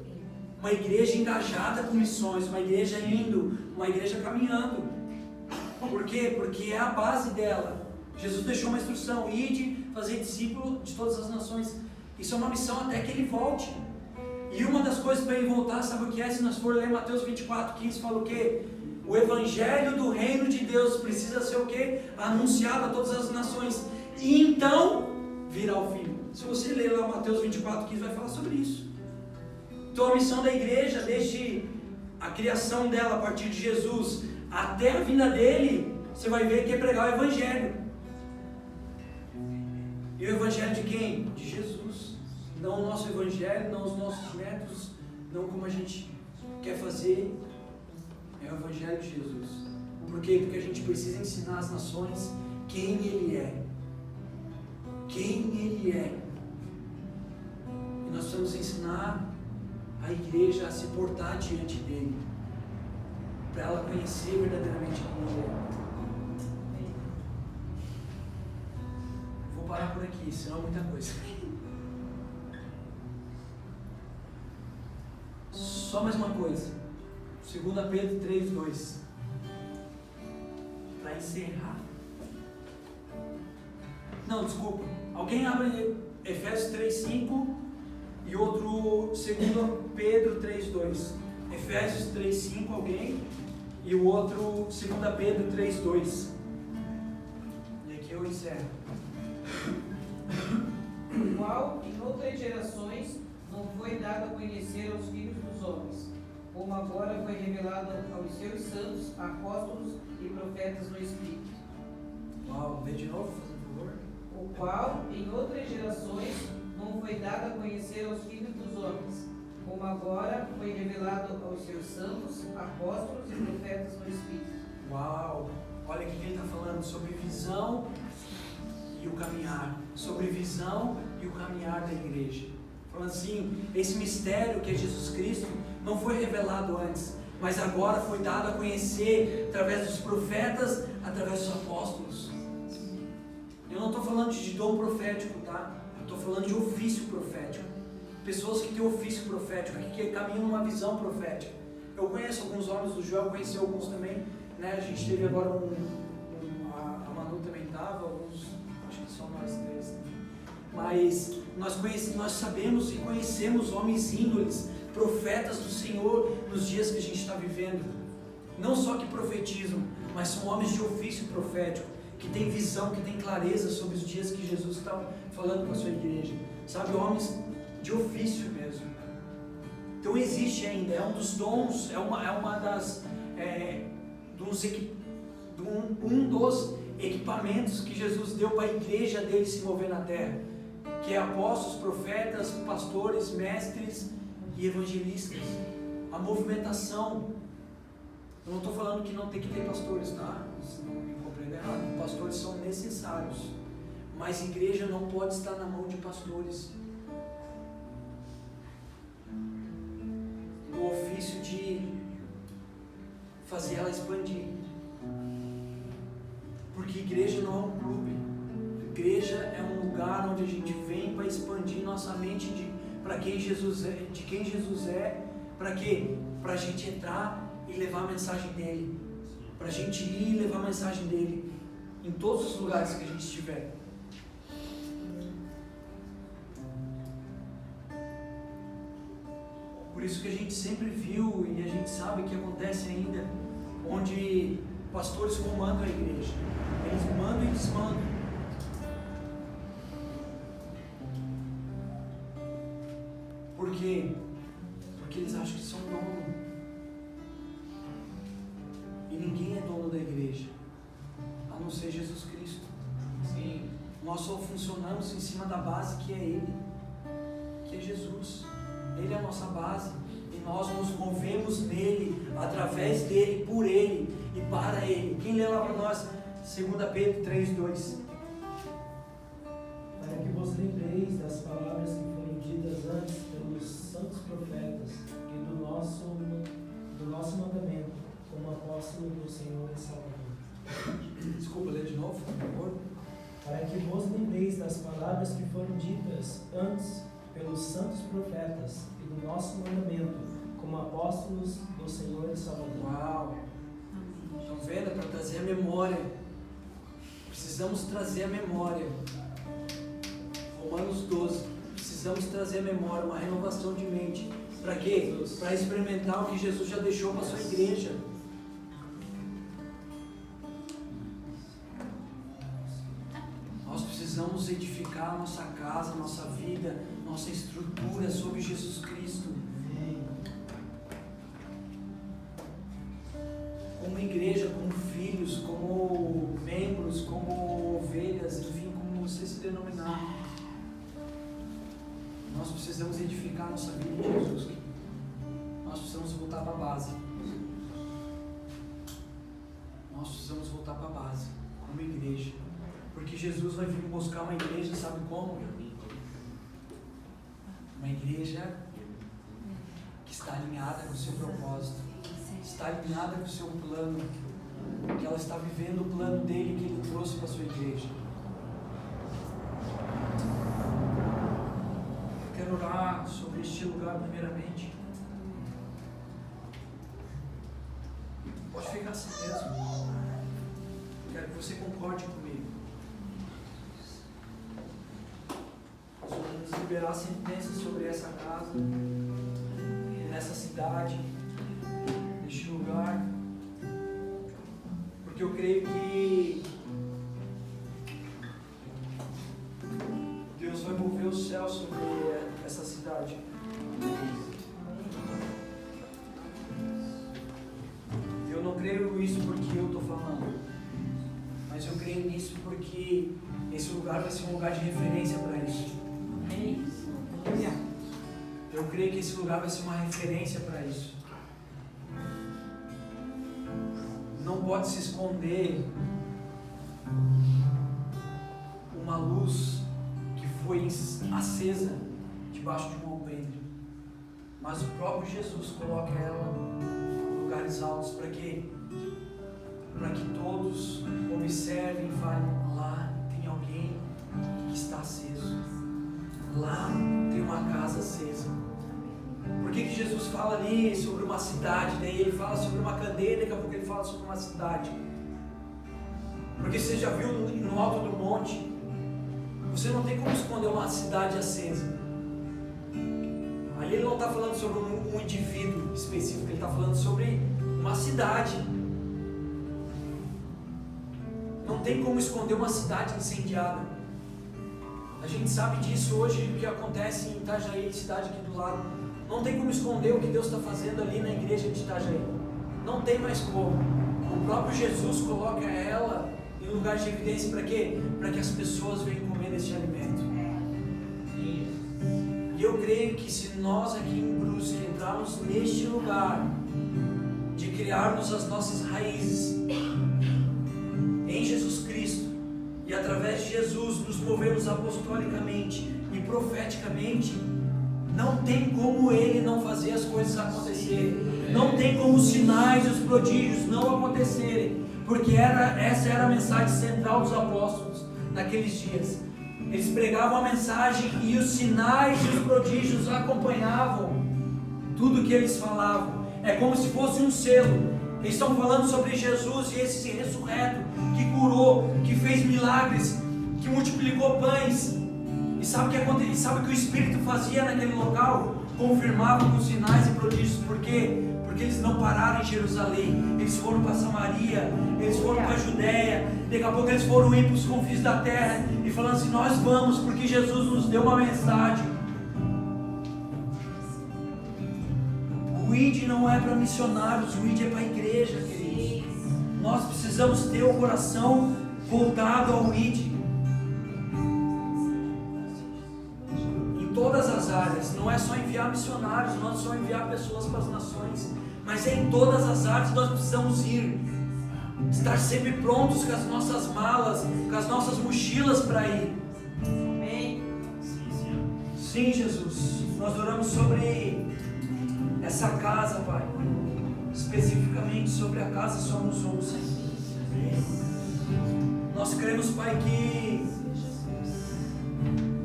uma igreja engajada com missões, uma igreja indo, uma igreja caminhando. Por quê? Porque é a base dela. Jesus deixou uma instrução: ide, fazer discípulo de todas as nações. Isso é uma missão até que ele volte. E uma das coisas para ele voltar, sabe o que é? Se nós formos ler Mateus 24:15, fala o quê? O evangelho do reino de Deus precisa ser o quê? Anunciado a todas as nações. E então virá o fim. Se você ler lá Mateus 24:15, vai falar sobre isso. Então a missão da igreja, desde a criação dela, a partir de Jesus, até a vinda dele, você vai ver que é pregar o evangelho. E o evangelho de quem? De Jesus. Não o nosso evangelho, não os nossos métodos, não como a gente quer fazer. É o evangelho de Jesus. Por quê? Porque a gente precisa ensinar às nações quem ele é. Quem ele é. E nós precisamos ensinar a igreja a se portar diante dele, para ela conhecer verdadeiramente quem ele é. Vou parar por aqui, senão é muita coisa. Só mais uma coisa. 2 Pedro 3:2. Para encerrar. Não, desculpa. Alguém abre Efésios 3:5 e outro 2 Pedro 3:2. Efésios 3:5, alguém, e o outro 2 Pedro 3:2. E aqui eu encerro. O qual em outras gerações não foi dado a conhecer aos filhos dos homens, como agora foi revelado aos seus santos, apóstolos e profetas no Espírito. Uau, lê de novo, por favor. O qual em outras gerações não foi dado a conhecer aos filhos dos homens, como agora foi revelado aos seus santos, apóstolos e profetas no Espírito. Uau! Olha o que ele está falando sobre visão e o caminhar. Sobre visão e o caminhar da igreja. Falando assim, esse mistério que é Jesus Cristo não foi revelado antes, mas agora foi dado a conhecer através dos profetas, através dos apóstolos. Eu não estou falando de dom profético, tá? Eu estou falando de ofício profético. Pessoas que têm ofício profético, que caminham numa visão profética. Eu conheço alguns homens do Joel, conheci alguns também, né? A gente teve agora a Manu também estava, alguns, acho que só nós 3. Mas nós sabemos e conhecemos homens índoles, profetas do Senhor nos dias que a gente está vivendo. Não só que profetizam, mas são homens de ofício profético, que têm visão, que têm clareza sobre os dias que Jesus está falando com a sua igreja. Sabe, homens de ofício mesmo. Então existe ainda, é um dos dons, um dos equipamentos que Jesus deu para a igreja dele se mover na terra, que é apóstolos, profetas, pastores, mestres e evangelistas. A movimentação. Eu não estou falando que não tem que ter pastores, tá? Não me compreenda errado. Pastores são necessários, mas a igreja não pode estar na mão de pastores. No ofício de fazer ela expandir. Porque igreja não é um clube. Igreja é um lugar onde a gente vem para expandir nossa mente para quem Jesus é, de quem Jesus é, para quê? Para a gente entrar e levar a mensagem dele, para a gente ir e levar a mensagem dele em todos os lugares que a gente estiver. Por isso que a gente sempre viu e a gente sabe que acontece ainda, onde Pastores comandam a igreja. Eles mandam e desmandam. Por quê? Porque eles acham que são dono. E ninguém é dono da igreja, a não ser Jesus Cristo. Sim. Nós só funcionamos em cima da base que é Ele, que é Jesus. Ele é a nossa base. E nós nos movemos nele, através dele, por ele e para ele. Quem lê lá para nós? 2 Pedro 3:2. Para que vos lembreis das palavras que foram ditas antes pelos santos profetas e do nosso mandamento, como apóstolo do Senhor e Salvador. Desculpa, lê de novo, por favor. Para que vos lembreis das palavras que foram ditas antes pelos santos profetas e do nosso mandamento, como apóstolos do Senhor e Salvador. Uau! Estão vendo? É para trazer a memória. Precisamos trazer a memória. Romanos 12. Precisamos trazer a memória, uma renovação de mente. Para quê? Para experimentar o que Jesus já deixou para a sua igreja. Nós precisamos edificar a nossa casa, nossa vida, nossa estrutura sobre Jesus Cristo. Como igreja, como filhos, como membros, como ovelhas, enfim, como você se denominar. Nós precisamos edificar a nossa vida em Jesus. Nós precisamos voltar para a base. Nós precisamos voltar para a base, como igreja. Porque Jesus vai vir buscar uma igreja, sabe como? Uma igreja que está alinhada com o seu propósito, está alinhada com o seu plano, que ela está vivendo o plano dele que ele trouxe para a sua igreja. Eu quero orar sobre este lugar primeiramente. Pode ficar assim mesmo. Quero que você concorde comigo. Nós vamos liberar sentenças sobre essa casa, nessa cidade, neste lugar, porque eu creio que Deus vai mover o céu sobre essa cidade. Eu não creio nisso porque eu estou falando, mas eu creio nisso porque esse lugar vai ser um lugar de referência para isso. Eu creio que esse lugar vai ser uma referência para isso. Não pode se esconder uma luz que foi acesa debaixo de um alpendre, mas o próprio Jesus coloca ela em lugares altos. Para quê? Para que todos observem e falem: lá tem alguém que está aceso, lá tem uma casa acesa. Por que Jesus fala ali sobre uma cidade? Daí ele fala sobre uma candeia, daqui a pouco ele fala sobre uma cidade. Porque você já viu no alto do monte, você não tem como esconder uma cidade acesa. Ali ele não está falando sobre um indivíduo específico, ele está falando sobre uma cidade. Não tem como esconder uma cidade incendiada. A gente sabe disso hoje, o que acontece em Itajaí, cidade aqui do lado. Não tem como esconder o que Deus está fazendo ali na igreja de Itajaí. Não tem mais como. O próprio Jesus coloca ela em lugar de evidência. Para quê? Para que as pessoas venham comer deste alimento. E eu creio que se nós aqui em Brusque entrarmos neste lugar de criarmos as nossas raízes em Jesus Cristo, e através de Jesus nos movemos apostolicamente e profeticamente, não tem como Ele não fazer as coisas acontecerem. Não tem como os sinais e os prodígios não acontecerem, porque essa era a mensagem central dos apóstolos naqueles dias. Eles pregavam a mensagem e os sinais e os prodígios acompanhavam tudo que eles falavam. É como se fosse um selo. Eles estão falando sobre Jesus e esse ressurreto que curou, que fez milagres, que multiplicou pães. E sabe o que aconteceu? Sabe o que o Espírito fazia naquele local? Confirmava com sinais e prodígios. Por quê? Porque eles não paravam pararam em Jerusalém, eles foram para Samaria, eles foram para a Judéia, daqui a pouco eles foram ir para os confins da terra e falando assim: nós vamos porque Jesus nos deu uma mensagem. O ID não é para missionários, o ID é para a igreja, queridos. Nós precisamos ter o coração voltado ao ID. Todas as áreas, não é só enviar missionários, não é só enviar pessoas para as nações, mas é em todas as áreas que nós precisamos ir, estar sempre prontos com as nossas malas, com as nossas mochilas para ir. Amém. Sim, Jesus, nós oramos sobre essa casa, Pai, especificamente sobre a casa Somos Um, Senhor. Nós cremos, Pai, que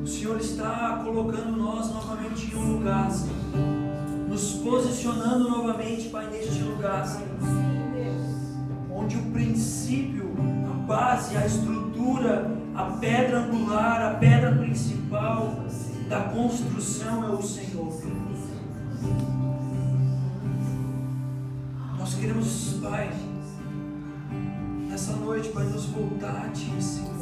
o Senhor está colocando nós novamente em um lugar, Senhor, nos posicionando novamente, Pai, neste lugar, Senhor, onde o princípio, a base, a estrutura, a pedra angular, a pedra principal da construção é o Senhor. Nós queremos, Pai, nessa noite, Pai, nos voltar a Ti, Senhor.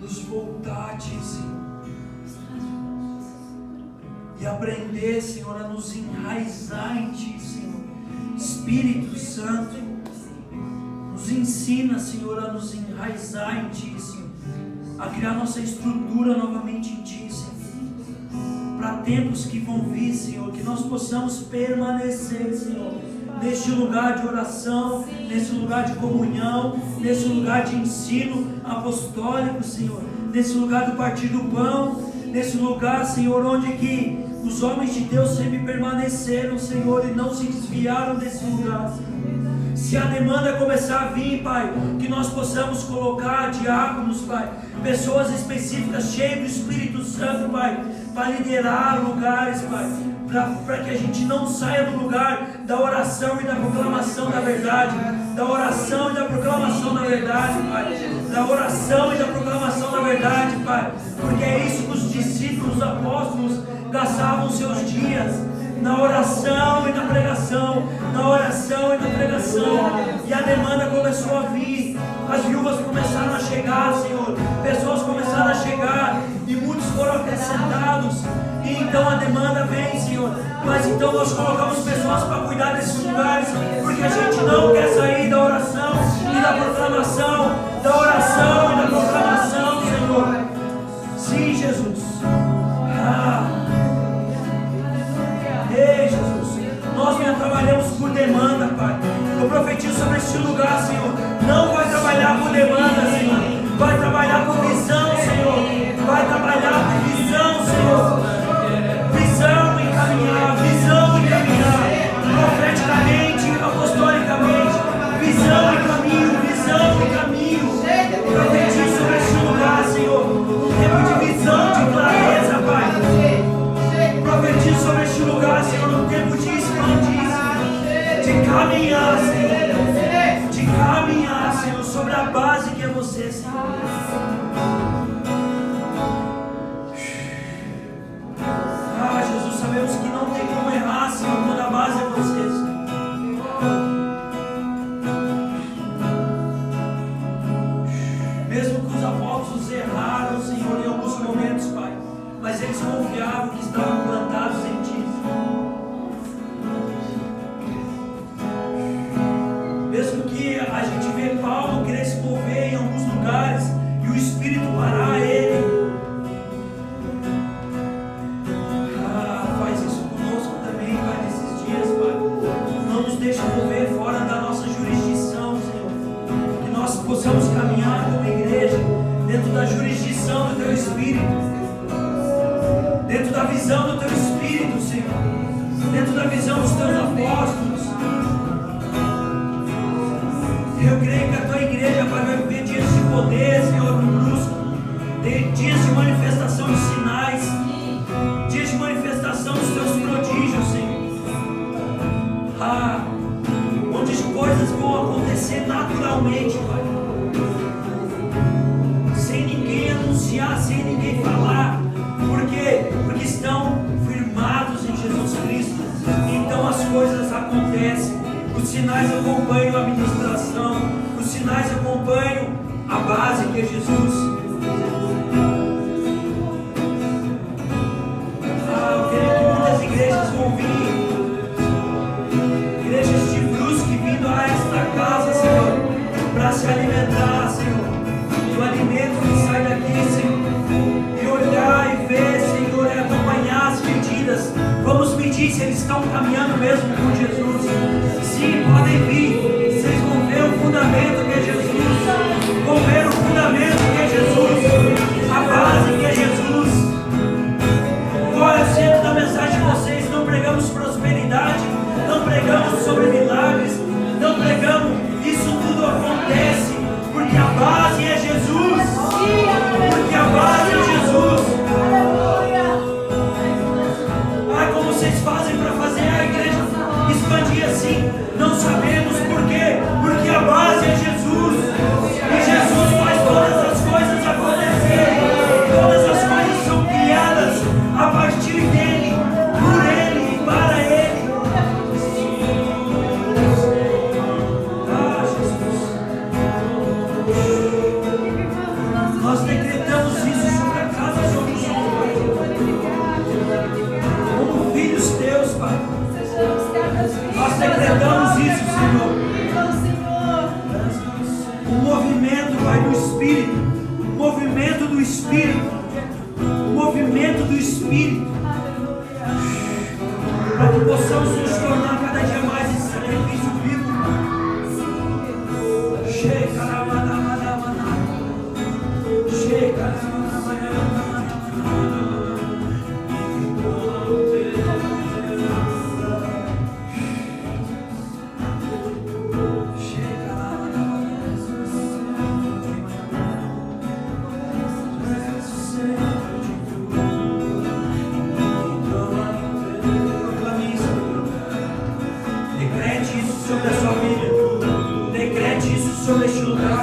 Nos voltar a Ti, Senhor, e aprender, Senhor, a nos enraizar em Ti, Senhor. Espírito Santo, nos ensina, Senhor, a nos enraizar em Ti, Senhor, a criar nossa estrutura novamente em Ti, Senhor, para tempos que vão vir, Senhor, que nós possamos permanecer, Senhor, neste lugar de oração, nesse lugar de comunhão, nesse lugar de ensino apostólico, Senhor, nesse lugar do partir do pão, nesse lugar, Senhor, onde que os homens de Deus sempre permaneceram, Senhor, e não se desviaram desse lugar, Senhor. Se a demanda começar a vir, Pai, que nós possamos colocar diáconos, Pai, pessoas específicas cheias do Espírito Santo, Pai, para liderar lugares, Pai, para que a gente não saia do lugar da oração e da proclamação da verdade, da oração e da proclamação da verdade, Pai, da oração e da proclamação da verdade, Pai, porque é isso que os discípulos, os apóstolos gastavam seus dias, na oração e na pregação, na oração e na pregação, e a demanda começou a vir, as viúvas começaram a chegar, Senhor, pessoas começaram a chegar, e muitos foram acrescentados, e então a demanda vem, Senhor, mas então nós colocamos pessoas para cuidar desses lugares, porque a gente não quer sair da oração e da proclamação, da oração e da proclamação, Senhor. Sim, Jesus. Ei, Jesus, nós não trabalhamos por demanda, Pai. Eu profetizo sobre este lugar, Senhor. Não vai trabalhar por demanda, Senhor. Vai trabalhar por visão, Senhor. Vai trabalhar por visão, Senhor. Visão e caminhar, profeticamente, apostolicamente. Visão e caminho, visão e caminho. Profetizo sobre este lugar, Senhor. Tempo de visão, de clareza, Pai. Profetizo sobre este lugar, Senhor, no tempo de expandir, de caminhar, Senhor, de caminhar, Senhor, sobre a base que é você, Senhor. Jesus, sabemos que não tem como errar, Senhor, quando a base é você, Senhor. Mesmo que os apóstolos erraram, Senhor, em alguns momentos, Pai, mas eles confiavam que estavam plantados em Ti. Mesmo que a gente vê Paulo querer se mover em alguns lugares e o Espírito parar ele, faz isso conosco também, Pai, nesses dias, Pai. Não nos deixa mover fora da nossa jurisdição, Senhor. Que nós possamos caminhar como igreja dentro da jurisdição do Teu Espírito, dentro da visão do Teu Espírito, Senhor, dentro da visão dos Teus apóstolos. Eu creio que a Tua igreja, Pai, vai viver dias de poder, Senhor, brusco, dias de manifestação de sinais, dias de manifestação dos Teus prodígios, Senhor. Onde as coisas vão acontecer naturalmente, Pai, sem ninguém anunciar, sem ninguém falar. Por quê? Porque estão firmados em Jesus Cristo. Então as coisas acontecem, os sinais acompanham a ministração, os sinais acompanham a base que é Jesus. Eu creio que muitas igrejas vão vir, igrejas de Brusque vindo a esta casa, Senhor, para se alimentar, Senhor, do alimento que sai daqui, Senhor, e olhar e ver, Senhor, e acompanhar as medidas. Vamos medir se eles estão caminhando mesmo com Jesus. Sim, podem vir, vocês vão ver o fundamento que é Jesus, vão ver o fundamento que é Jesus, a base que é Jesus. Qual é o centro da mensagem de vocês? Não pregamos prosperidade, não pregamos sobre milagres, não pregamos, isso tudo acontece porque a base é Jesus, porque a base é Jesus. Ah, como vocês fazem para fazer a igreja expandir assim? Não sabemos por quê, porque a base é Jesus, e Jesus faz todas as coisas acontecerem, todas as coisas são criadas a partir dele, por ele e para ele. Ah, Jesus, nós decretamos isso sobre a casa sobre os homens, como filhos teus, Pai. Nós decretamos isso, Senhor. O movimento, Pai, do Espírito, o movimento do Espírito, o movimento do Espírito, para que possamos nos tornar cada dia mais esse sacrifício vivo. Decrete isso sobre a sua vida. Decrete isso sobre este lugar.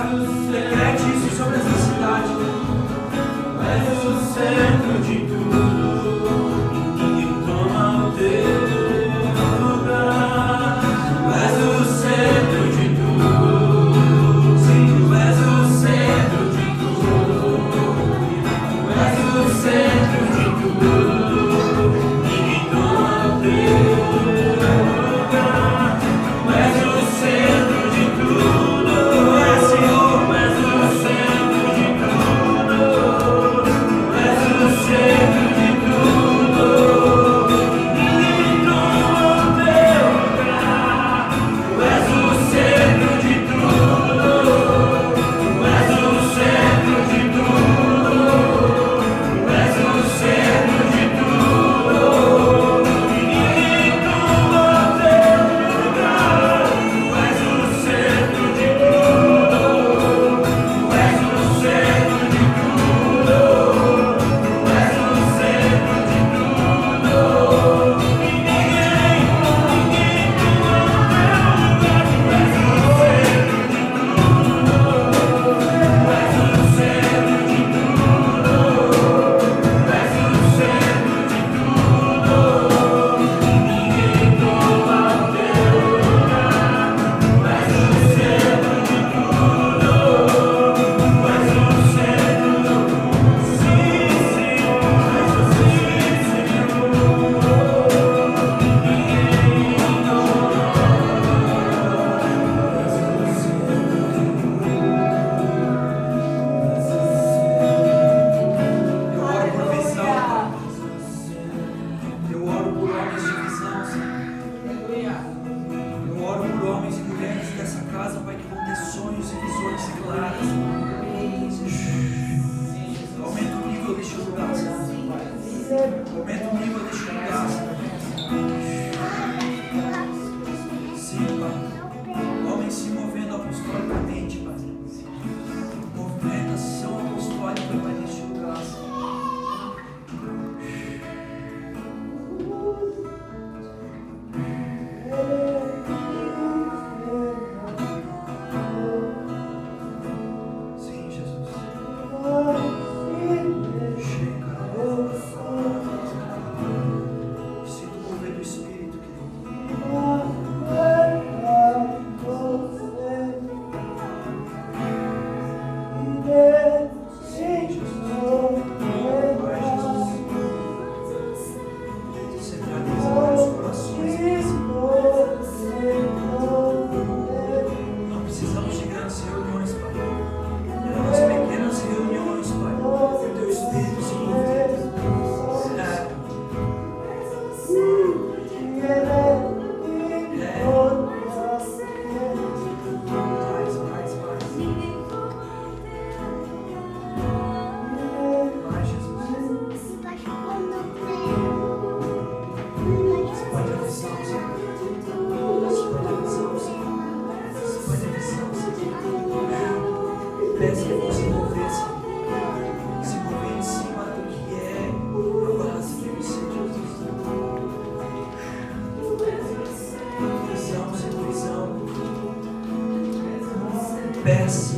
pés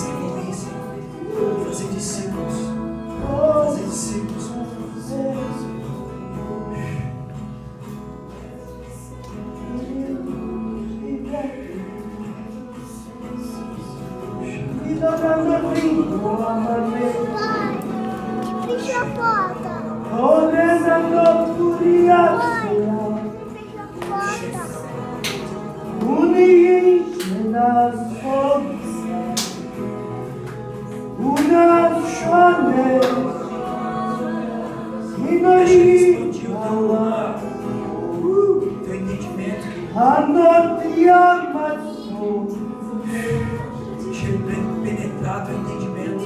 que vão ir, Senhor, fazer discípulos, Fecha a porta. teu entendimento, penetrar teu entendimento.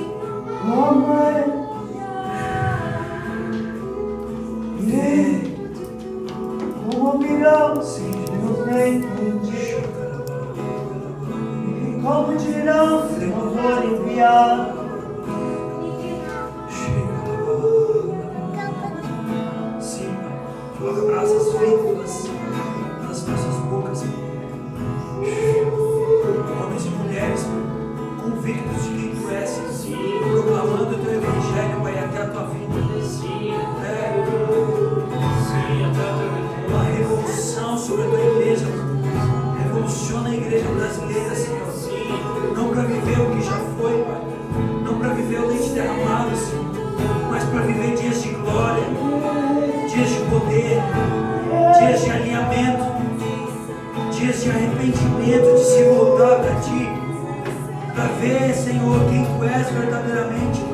Como dirão se não for enviado? Sim, coloca brasas vivas nas nossas bocas, homens e mulheres convictos de quem tu és, proclamando o teu evangelho, Pai, até a tua vida. Uma revolução sobre a tua igreja, revoluciona a igreja brasileira, Senhor. Não para viver o que já foi, Pai, não para viver o leite derramado, Senhor, mas para viver dias de glória, dias de poder, dias de alinhamento, dias de arrependimento, de se voltar para Ti, para ver, Senhor, quem Tu és verdadeiramente.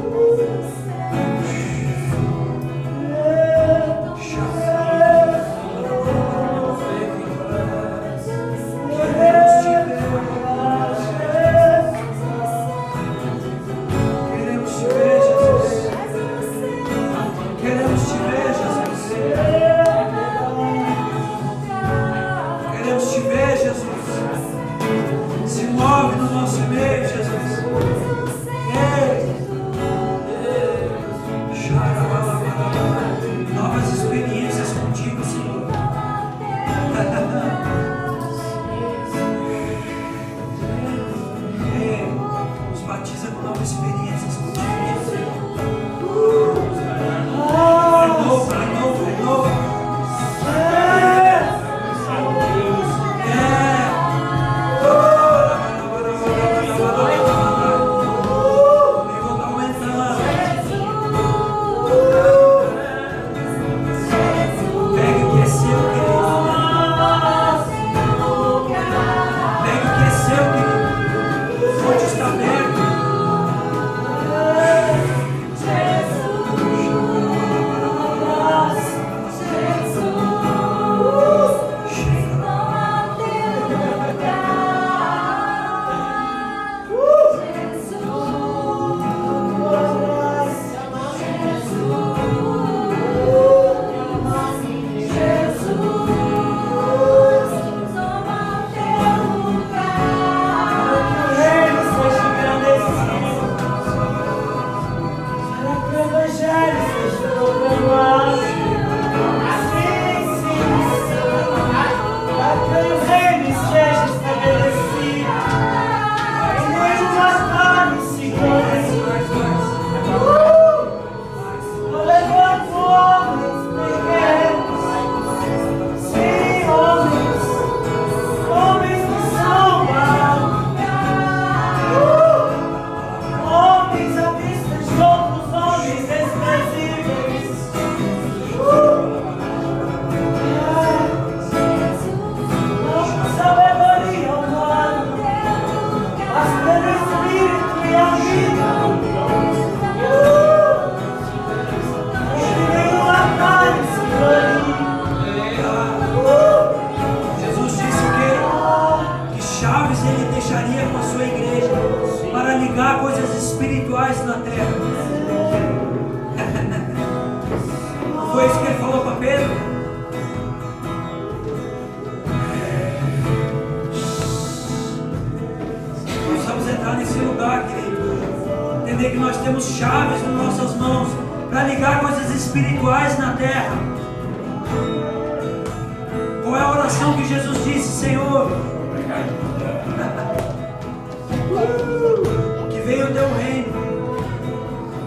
Que venha o teu reino,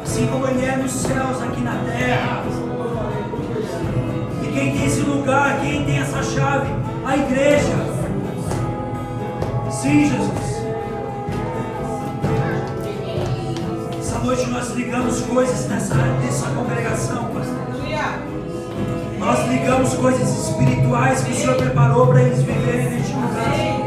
assim como ele é nos céus, aqui na terra. E quem tem esse lugar, quem tem essa chave? A igreja. Sim, Jesus. Essa noite nós ligamos coisas nessa congregação, pastor. Nós ligamos coisas espirituais que o Senhor preparou para eles viverem neste lugar.